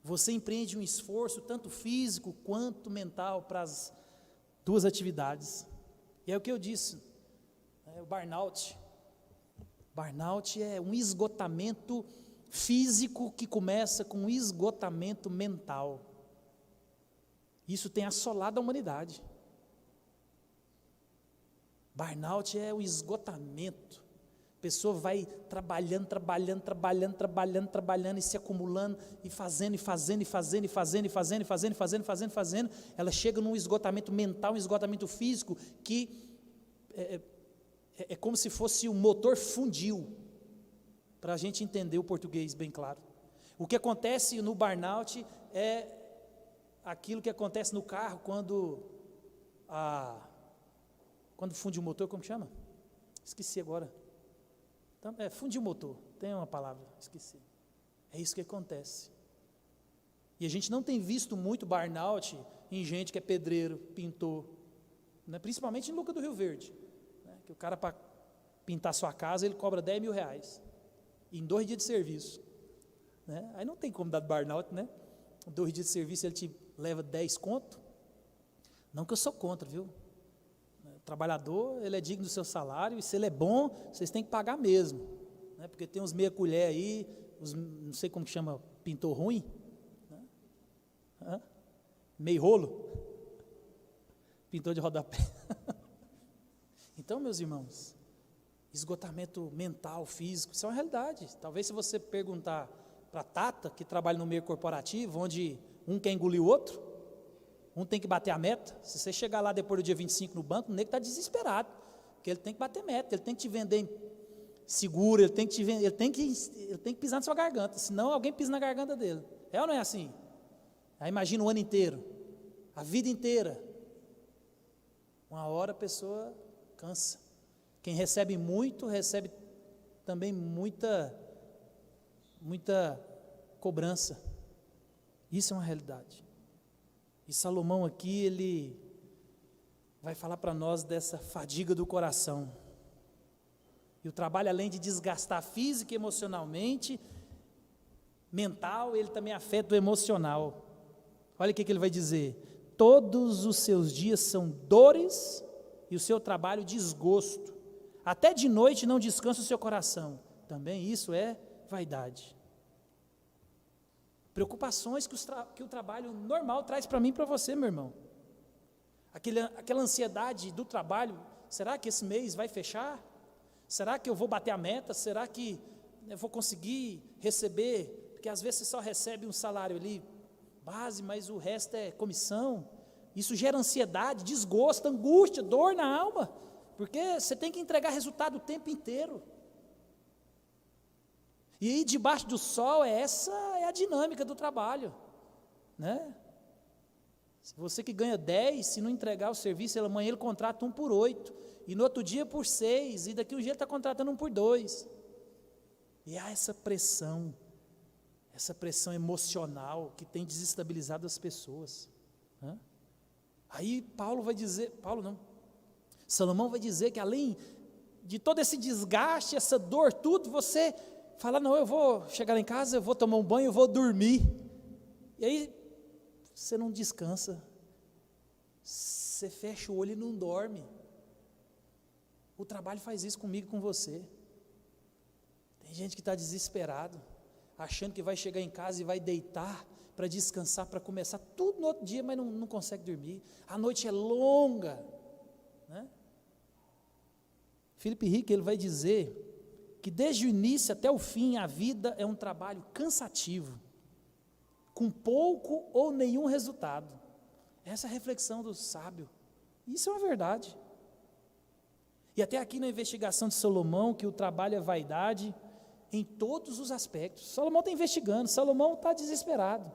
Você empreende um esforço, tanto físico quanto mental, para as duas atividades. E é o que eu disse, o burnout. Burnout é um esgotamento físico que começa com um esgotamento mental. Isso tem assolado a humanidade. Burnout é o esgotamento. A pessoa vai trabalhando e se acumulando e fazendo. Ela chega num esgotamento mental, um esgotamento físico que é como se fosse o motor fundiu, para a gente entender o português bem claro. O que acontece no burnout é aquilo que acontece no carro quando funde o motor, como que chama? Esqueci agora. Fundir o motor, tem uma palavra, esqueci. É isso que acontece. E a gente não tem visto muito burnout em gente que é pedreiro, pintor, né? Principalmente em Lucas do Rio Verde, né? Que o cara, para pintar sua casa, ele cobra R$10.000, em 2 dias de serviço, né? Aí não tem como dar burnout, né? 2 dias de serviço ele te leva 10 conto. Não que eu sou contra, viu? O trabalhador, ele é digno do seu salário, e se ele é bom, vocês têm que pagar mesmo, né? Porque tem uns meia colher aí, não sei como que chama, pintor ruim, né? Meio rolo, pintor de rodapé. Então, meus irmãos, esgotamento mental, físico, isso é uma realidade. Talvez se você perguntar para a Tata, que trabalha no meio corporativo, onde um quer engolir o outro, um tem que bater a meta. Se você chegar lá depois do dia 25 no banco, o nego está desesperado, porque ele tem que bater meta, ele tem que te vender seguro, ele tem que pisar na sua garganta, senão alguém pisa na garganta dele. É ou não é assim? Aí imagina o ano inteiro, a vida inteira. Uma hora a pessoa cansa. Quem recebe muito, recebe também muita cobrança. Isso é uma realidade. E Salomão aqui, ele vai falar para nós dessa fadiga do coração. E o trabalho, além de desgastar física e emocionalmente, mental, ele também afeta o emocional. Olha o que ele vai dizer: todos os seus dias são dores e o seu trabalho desgosto. Até de noite não descansa o seu coração. Também isso é vaidade. Preocupações que o trabalho normal traz para mim e para você, meu irmão. Aquela ansiedade do trabalho, será que esse mês vai fechar? Será que eu vou bater a meta? Será que eu vou conseguir receber? Porque às vezes você só recebe um salário ali, base, mas o resto é comissão. Isso gera ansiedade, desgosto, angústia, dor na alma, porque você tem que entregar resultado o tempo inteiro. E aí, debaixo do sol, essa é a dinâmica do trabalho, né? Se você que ganha 10, se não entregar o serviço, amanhã ele contrata 1 por 8, e no outro dia por 6, e daqui um dia ele está contratando 1 por 2. E há essa pressão emocional que tem desestabilizado as pessoas, né? Aí Salomão vai dizer que além de todo esse desgaste, essa dor, tudo, você fala, não, eu vou chegar em casa, eu vou tomar um banho, eu vou dormir. E aí, você não descansa, você fecha o olho e não dorme. O trabalho faz isso comigo e com você. Tem gente que está desesperado, achando que vai chegar em casa e vai deitar para descansar, para começar tudo no outro dia, mas não consegue dormir. A noite é longa, né? Philip Rick, ele vai dizer que desde o início até o fim a vida é um trabalho cansativo, com pouco ou nenhum resultado. Essa é a reflexão do sábio. Isso é uma verdade. E até aqui na investigação de Salomão, que o trabalho é vaidade em todos os aspectos. Salomão está investigando, Salomão está desesperado.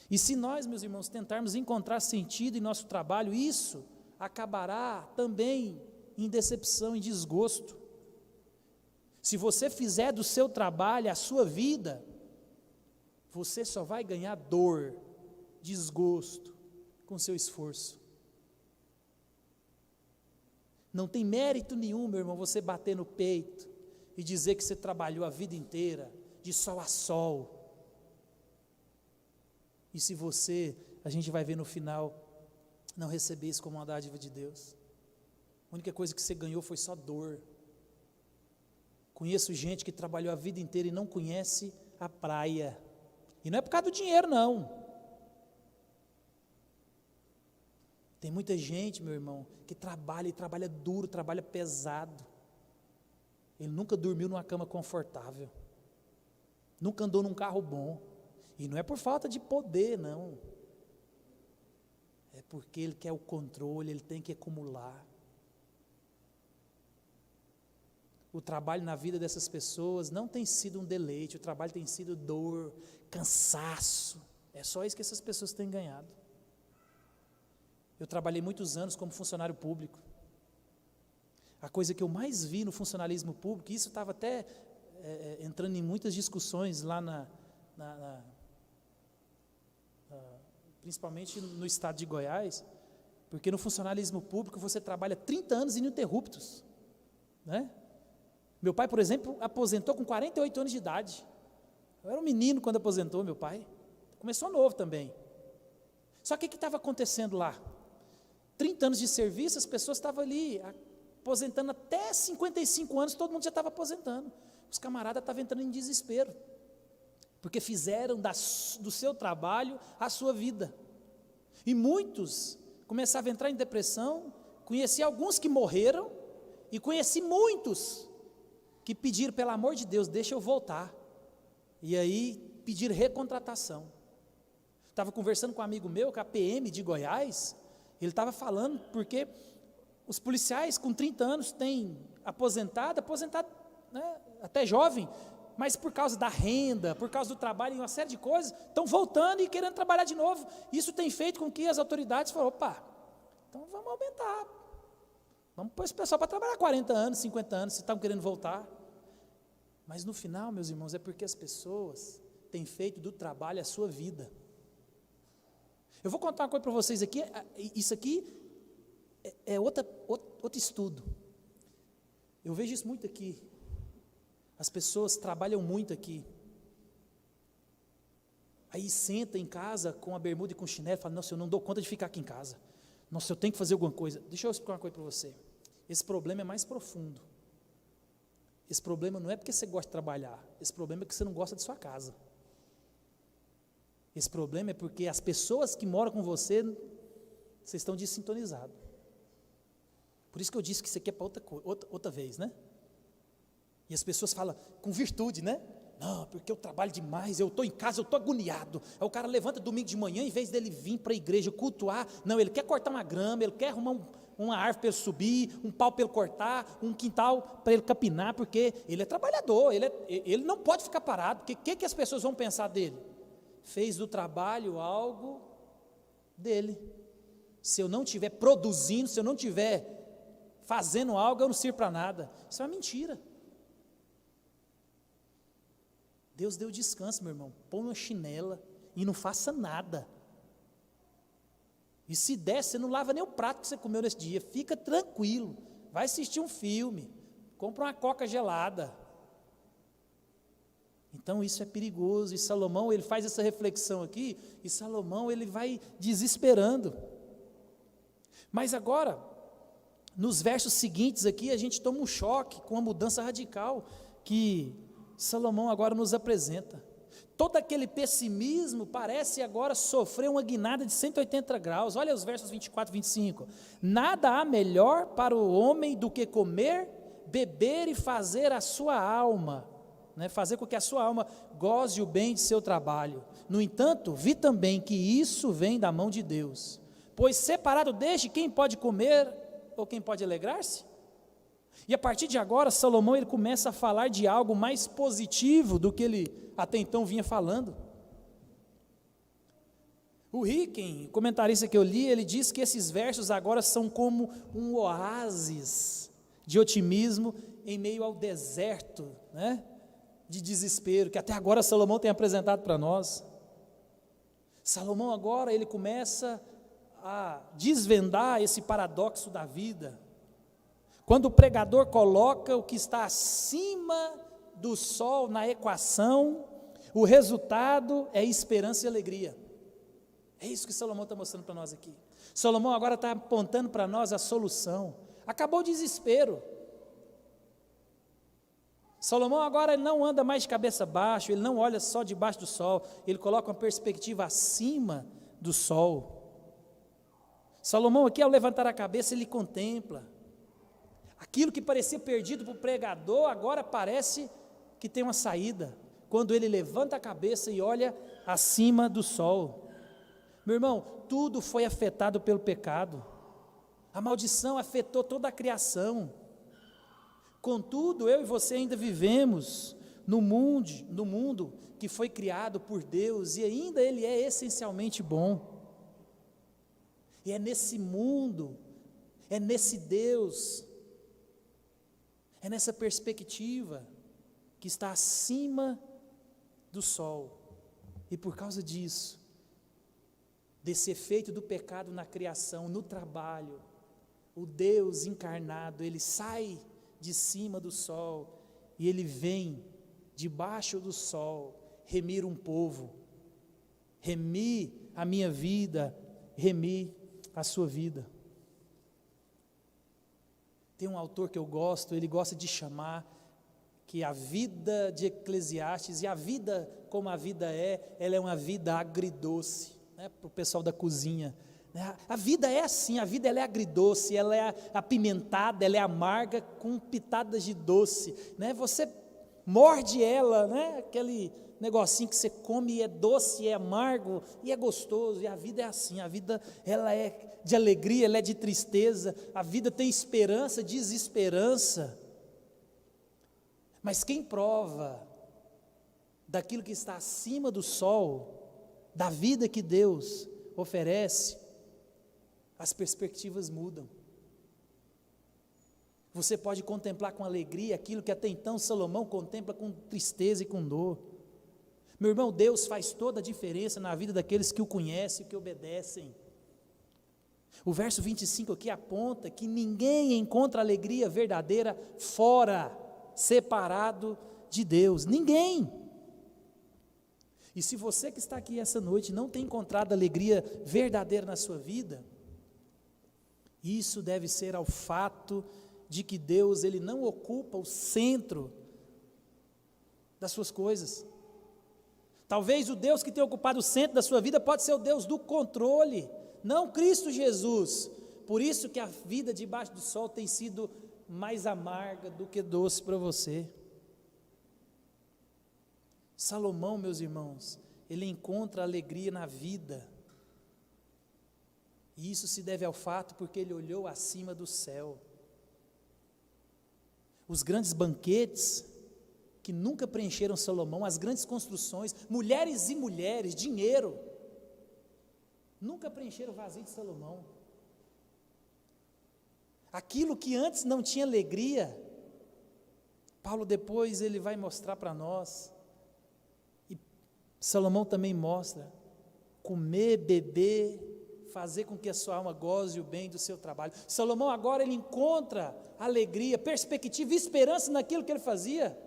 E se nós, meus irmãos, tentarmos encontrar sentido em nosso trabalho, isso acabará também em decepção, em desgosto. Se você fizer do seu trabalho a sua vida, você só vai ganhar dor, desgosto com seu esforço. Não tem mérito nenhum, meu irmão, você bater no peito e dizer que você trabalhou a vida inteira, de sol a sol. E se você, a gente vai ver no final, não receber isso como uma dádiva de Deus, a única coisa que você ganhou foi só dor. Conheço gente que trabalhou a vida inteira e não conhece a praia, e não é por causa do dinheiro não. Tem muita gente, meu irmão, que trabalha e trabalha duro, trabalha pesado. Ele nunca dormiu numa cama confortável, nunca andou num carro bom, e não é por falta de poder, não. É porque ele quer o controle, ele tem que acumular. O trabalho na vida dessas pessoas não tem sido um deleite, o trabalho tem sido dor, cansaço. É só isso que essas pessoas têm ganhado. Eu trabalhei muitos anos como funcionário público. A coisa que eu mais vi no funcionalismo público, e isso estava até entrando em muitas discussões lá principalmente no estado de Goiás, porque no funcionalismo público você trabalha 30 anos ininterruptos, né? Meu pai, por exemplo, aposentou com 48 anos de idade. Eu era um menino quando aposentou, meu pai. Começou novo também. Só que o que estava acontecendo lá? 30 anos de serviço, as pessoas estavam ali aposentando até 55 anos, todo mundo já estava aposentando. Os camaradas estavam entrando em desespero, porque fizeram do seu trabalho a sua vida. E muitos começavam a entrar em depressão. Conheci alguns que morreram, e conheci muitos que pediram, pelo amor de Deus, deixa eu voltar. E aí pediram recontratação. Estava conversando com um amigo meu, que é a PM de Goiás. Ele estava falando porque os policiais com 30 anos têm aposentado, né, até jovem, mas por causa da renda, por causa do trabalho e uma série de coisas, estão voltando e querendo trabalhar de novo. Isso tem feito com que as autoridades falem, opa, então vamos aumentar, vamos pôr esse pessoal para trabalhar 40 anos, 50 anos, se estão querendo voltar. Mas no final, meus irmãos, é porque as pessoas têm feito do trabalho a sua vida. Eu vou contar uma coisa para vocês aqui, isso aqui é outro estudo. Eu vejo isso muito aqui. As pessoas trabalham muito aqui. Aí senta em casa com a bermuda e com o chinelo e fala, nossa, eu não dou conta de ficar aqui em casa. Nossa, eu tenho que fazer alguma coisa. Deixa eu explicar uma coisa para você. Esse problema é mais profundo. Esse problema não é porque você gosta de trabalhar. Esse problema é porque você não gosta de sua casa. Esse problema é porque as pessoas que moram com você, vocês estão desintonizados. Por isso que eu disse que isso aqui é para outra vez, né? E as pessoas falam com virtude, né? Não, porque eu trabalho demais, eu estou em casa, eu estou agoniado. Aí o cara levanta domingo de manhã, em vez dele vir para a igreja cultuar, não, ele quer cortar uma grama, ele quer arrumar uma árvore para ele subir, um pau para ele cortar, um quintal para ele capinar, porque ele é trabalhador, ele não pode ficar parado, porque o que as pessoas vão pensar dele? Fez do trabalho algo dele. Se eu não estiver produzindo, se eu não estiver fazendo algo, eu não sirvo para nada. Isso é uma mentira. Deus deu descanso, meu irmão. Põe uma chinela e não faça nada. E se der, você não lava nem o prato que você comeu nesse dia. Fica tranquilo. Vai assistir um filme. Compra uma coca gelada. Então isso é perigoso, e Salomão, ele faz essa reflexão aqui, e Salomão, ele vai desesperando. Mas agora, nos versos seguintes aqui, a gente toma um choque com a mudança radical, que Salomão agora nos apresenta. Todo aquele pessimismo parece agora sofrer uma guinada de 180 graus, olha os versos 24 e 25. Nada há melhor para o homem do que comer, beber e fazer a sua alma, fazer com que a sua alma goze o bem de seu trabalho. No entanto, vi também que isso vem da mão de Deus, pois separado deste, quem pode comer ou quem pode alegrar-se? E a partir de agora, Salomão ele começa a falar de algo mais positivo do que ele até então vinha falando. O Ricken, comentarista que eu li, ele diz que esses versos agora são como um oásis de otimismo em meio ao deserto, né, de desespero, que até agora Salomão tem apresentado para nós. Salomão agora, ele começa a desvendar esse paradoxo da vida. Quando o pregador coloca o que está acima do sol na equação, o resultado é esperança e alegria. É isso que Salomão está mostrando para nós aqui. Salomão agora está apontando para nós a solução. Acabou o desespero. Salomão agora não anda mais de cabeça baixa, ele não olha só debaixo do sol, ele coloca uma perspectiva acima do sol. Salomão aqui, ao levantar a cabeça, ele contempla. Aquilo que parecia perdido para o pregador, agora parece que tem uma saída, quando ele levanta a cabeça e olha acima do sol. Meu irmão, tudo foi afetado pelo pecado, a maldição afetou toda a criação. Contudo, eu e você ainda vivemos no mundo que foi criado por Deus, e ainda ele é essencialmente bom. E é nesse mundo, é nesse Deus, é nessa perspectiva que está acima do sol. E por causa disso, desse efeito do pecado na criação, no trabalho, o Deus encarnado, ele sai de cima do sol e ele vem debaixo do sol remir um povo, remir a minha vida, remir a sua vida. Tem um autor que eu gosto, ele gosta de chamar que a vida de Eclesiastes, e a vida como a vida ela é uma vida agridoce, né, para o pessoal da cozinha. A vida é assim, a vida ela é agridoce, ela é apimentada, ela é amarga com pitadas de doce, né? Você morde ela, né? Aquele negocinho que você come e é doce, é amargo e é gostoso. E a vida é assim, a vida ela é de alegria, ela é de tristeza, a vida tem esperança, desesperança. Mas quem prova daquilo que está acima do sol, da vida que Deus oferece, as perspectivas mudam. Você pode contemplar com alegria aquilo que até então Salomão contempla com tristeza e com dor. Meu irmão, Deus faz toda a diferença na vida daqueles que o conhecem e que obedecem. O verso 25 aqui aponta que ninguém encontra alegria verdadeira fora, separado de Deus. Ninguém. E se você que está aqui essa noite não tem encontrado alegria verdadeira na sua vida, isso deve ser ao fato de que Deus ele não ocupa o centro das suas coisas. Talvez o Deus que tem ocupado o centro da sua vida pode ser o Deus do controle, não Cristo Jesus. Por isso que a vida debaixo do sol tem sido mais amarga do que doce para você. Salomão, meus irmãos, ele encontra alegria na vida. E isso se deve ao fato porque ele olhou acima do céu. Os grandes banquetes que nunca preencheram Salomão, as grandes construções, mulheres e mulheres, dinheiro, nunca preencheram o vazio de Salomão. Aquilo que antes não tinha alegria, Paulo depois ele vai mostrar para nós, e Salomão também mostra, comer, beber, fazer com que a sua alma goze o bem do seu trabalho. Salomão agora ele encontra alegria, perspectiva e esperança naquilo que ele fazia.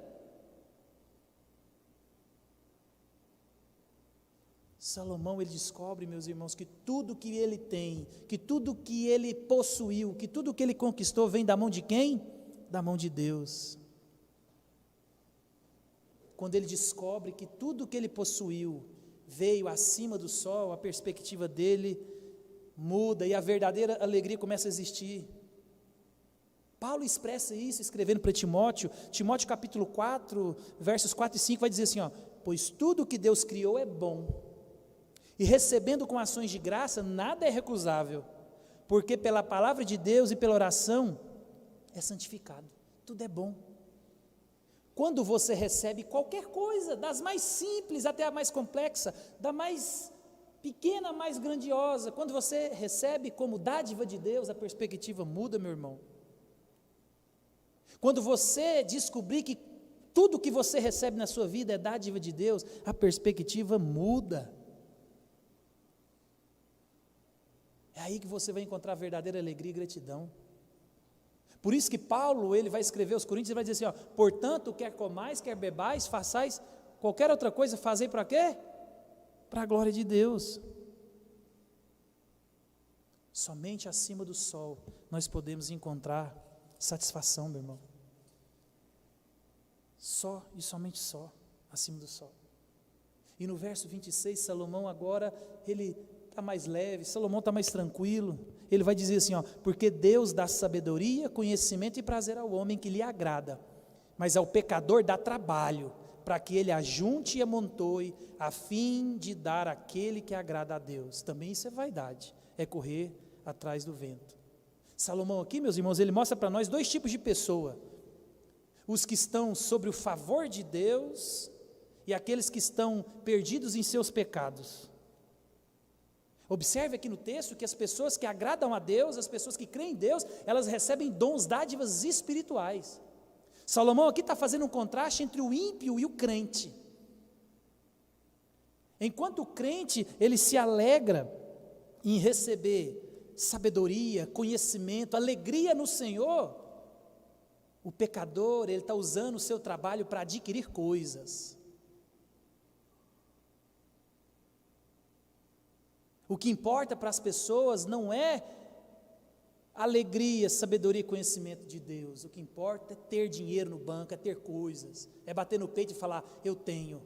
Salomão ele descobre, meus irmãos, que tudo que ele tem, que tudo que ele possuiu, que tudo que ele conquistou vem da mão de quem? Da mão de Deus. Quando ele descobre que tudo que ele possuiu veio acima do sol, a perspectiva dele muda e a verdadeira alegria começa a existir. Paulo expressa isso escrevendo para Timóteo, Timóteo capítulo 4, versos 4 e 5, vai dizer assim, pois tudo que Deus criou é bom, e recebendo com ações de graça, nada é recusável, porque pela palavra de Deus e pela oração é santificado, tudo é bom. Quando você recebe qualquer coisa, das mais simples até a mais complexa, da mais pequena a mais grandiosa, quando você recebe como dádiva de Deus, a perspectiva muda, meu irmão. Quando você descobrir que tudo que você recebe na sua vida é dádiva de Deus, a perspectiva muda. É aí que você vai encontrar verdadeira alegria e gratidão. Por isso que Paulo, ele vai escrever aos Coríntios, ele vai dizer assim, portanto, quer comais, quer bebais, façais qualquer outra coisa, fazei para quê? Para a glória de Deus. Somente acima do sol nós podemos encontrar satisfação, meu irmão. Só e somente só, acima do sol. E no verso 26, Salomão agora, ele está mais leve, Salomão está mais tranquilo. Ele vai dizer assim, porque Deus dá sabedoria, conhecimento e prazer ao homem que lhe agrada, mas ao pecador dá trabalho, para que ele ajunte e amontoe, a fim de dar àquele que agrada a Deus. Também isso é vaidade, é correr atrás do vento. Salomão aqui, meus irmãos, ele mostra para nós dois tipos de pessoa: os que estão sobre o favor de Deus e aqueles que estão perdidos em seus pecados. Observe aqui no texto que as pessoas que agradam a Deus, as pessoas que creem em Deus, elas recebem dons, dádivas espirituais. Salomão aqui está fazendo um contraste entre o ímpio e o crente. Enquanto o crente, ele se alegra em receber sabedoria, conhecimento, alegria no Senhor, o pecador, ele está usando o seu trabalho para adquirir coisas. O que importa para as pessoas não é alegria, sabedoria e conhecimento de Deus. O que importa é ter dinheiro no banco, é ter coisas, é bater no peito e falar, eu tenho.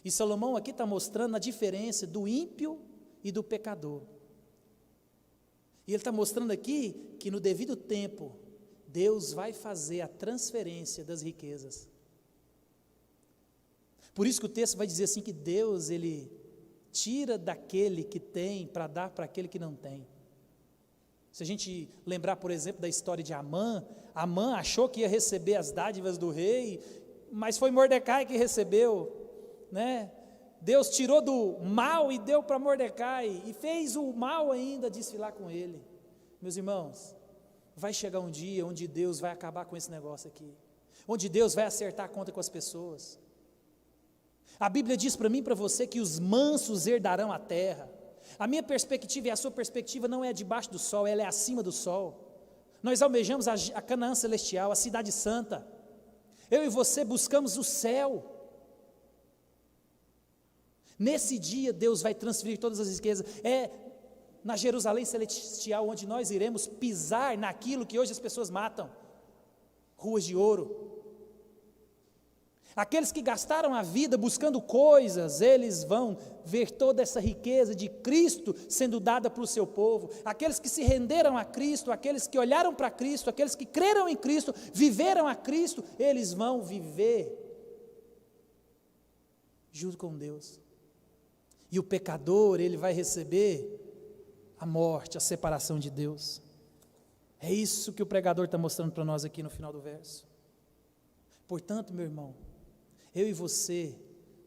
E Salomão aqui está mostrando a diferença do ímpio e do pecador. E ele está mostrando aqui que no devido tempo, Deus vai fazer a transferência das riquezas. Por isso que o texto vai dizer assim que Deus, ele tira daquele que tem para dar para aquele que não tem. Se a gente lembrar, por exemplo, da história de Amã, Amã achou que ia receber as dádivas do rei, mas foi Mordecai que recebeu, né? Deus tirou do mal e deu para Mordecai, e fez o mal ainda desfilar com ele. Meus irmãos, vai chegar um dia onde Deus vai acabar com esse negócio aqui, onde Deus vai acertar a conta com as pessoas. A Bíblia diz para mim e para você que os mansos herdarão a terra. A minha perspectiva e a sua perspectiva não é debaixo do sol, ela é acima do sol. Nós almejamos a Canaã celestial, a cidade santa. Eu e você buscamos o céu. Nesse dia Deus vai transferir todas as riquezas. É na Jerusalém celestial onde nós iremos pisar naquilo que hoje as pessoas matam. Ruas de ouro. Aqueles que gastaram a vida buscando coisas, eles vão ver toda essa riqueza de Cristo sendo dada para o seu povo. Aqueles que se renderam a Cristo, aqueles que olharam para Cristo, aqueles que creram em Cristo, viveram a Cristo, eles vão viver junto com Deus. E o pecador, ele vai receber a morte, a separação de Deus. É isso que o pregador está mostrando para nós aqui no final do verso. Portanto, meu irmão, eu e você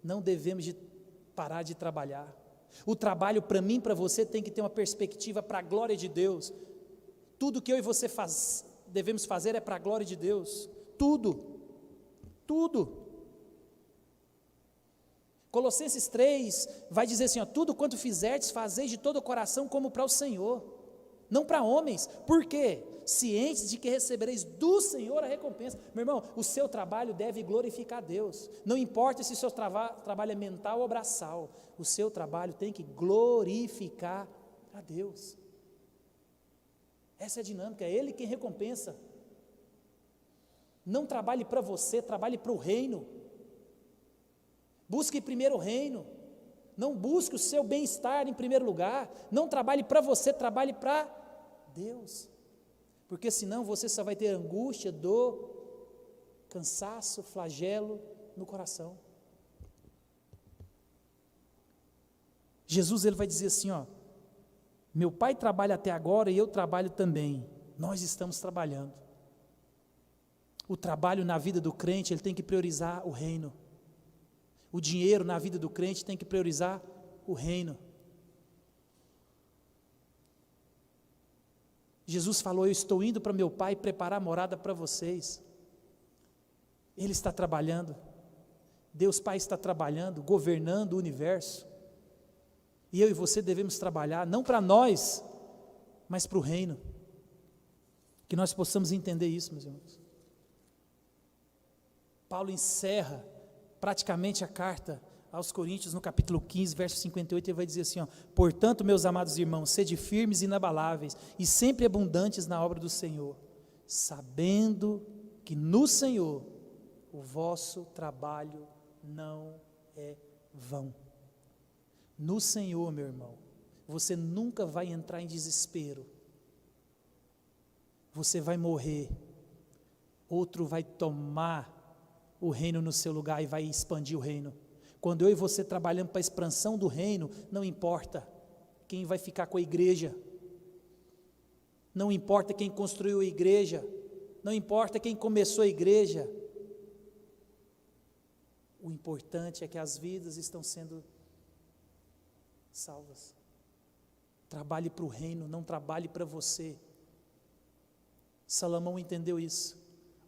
não devemos parar de trabalhar. O trabalho para mim, para você, tem que ter uma perspectiva para a glória de Deus. Tudo que eu e você devemos fazer é para a glória de Deus. Tudo. Colossenses 3 vai dizer assim, tudo quanto fizerdes, fazeis de todo o coração como para o Senhor, não para homens. Por quê? Cientes de que recebereis do Senhor a recompensa. Meu irmão, o seu trabalho deve glorificar a Deus. Não importa se o seu trabalho é mental ou braçal, o seu trabalho tem que glorificar a Deus. Essa é a dinâmica, é Ele quem recompensa. Não trabalhe para você, trabalhe para o reino. Busque primeiro o reino. Não busque o seu bem-estar em primeiro lugar. Não trabalhe para você, trabalhe para Deus. Porque senão você só vai ter angústia, dor, cansaço, flagelo no coração. Jesus, ele vai dizer assim, meu pai trabalha até agora e eu trabalho também. Nós estamos trabalhando. O trabalho na vida do crente, ele tem que priorizar o reino. O dinheiro na vida do crente tem que priorizar o reino. Jesus falou, eu estou indo para meu pai preparar morada para vocês. Ele está trabalhando, Deus Pai está trabalhando, governando o universo, e eu e você devemos trabalhar, não para nós, mas para o reino, que nós possamos entender isso, meus irmãos. Paulo encerra praticamente a carta aos Coríntios, no capítulo 15, verso 58, ele vai dizer assim, portanto, meus amados irmãos, sede firmes e inabaláveis, e sempre abundantes na obra do Senhor, sabendo que no Senhor o vosso trabalho não é vão. No Senhor, meu irmão, você nunca vai entrar em desespero, você vai morrer, outro vai tomar o reino no seu lugar e vai expandir o reino. Quando eu e você trabalhamos para a expansão do reino, não importa quem vai ficar com a igreja, não importa quem construiu a igreja, não importa quem começou a igreja, o importante é que as vidas estão sendo salvas. Trabalhe para o reino, não trabalhe para você. Salomão entendeu isso.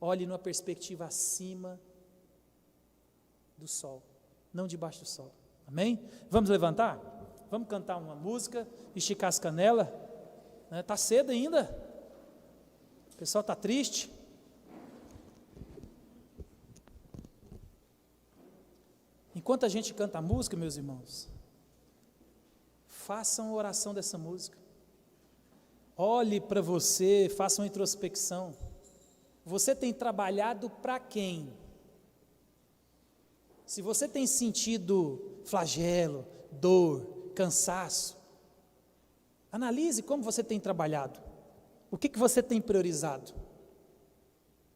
Olhe numa perspectiva acima do sol, não debaixo do sol. Amém? Vamos levantar? Vamos cantar uma música, esticar as canelas. Está cedo ainda. O pessoal está triste. Enquanto a gente canta a música, meus irmãos, façam a oração dessa música. Olhe para você, faça uma introspecção. Você tem trabalhado para quem? Se você tem sentido flagelo, dor, cansaço, analise como você tem trabalhado. O que você tem priorizado?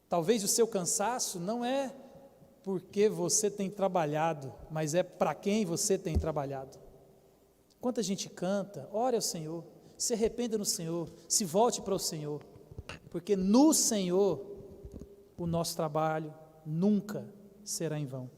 Talvez o seu cansaço não é porque você tem trabalhado, mas é para quem você tem trabalhado. Enquanto a gente canta, ore ao Senhor, se arrependa no Senhor, se volte para o Senhor, porque no Senhor o nosso trabalho nunca será em vão.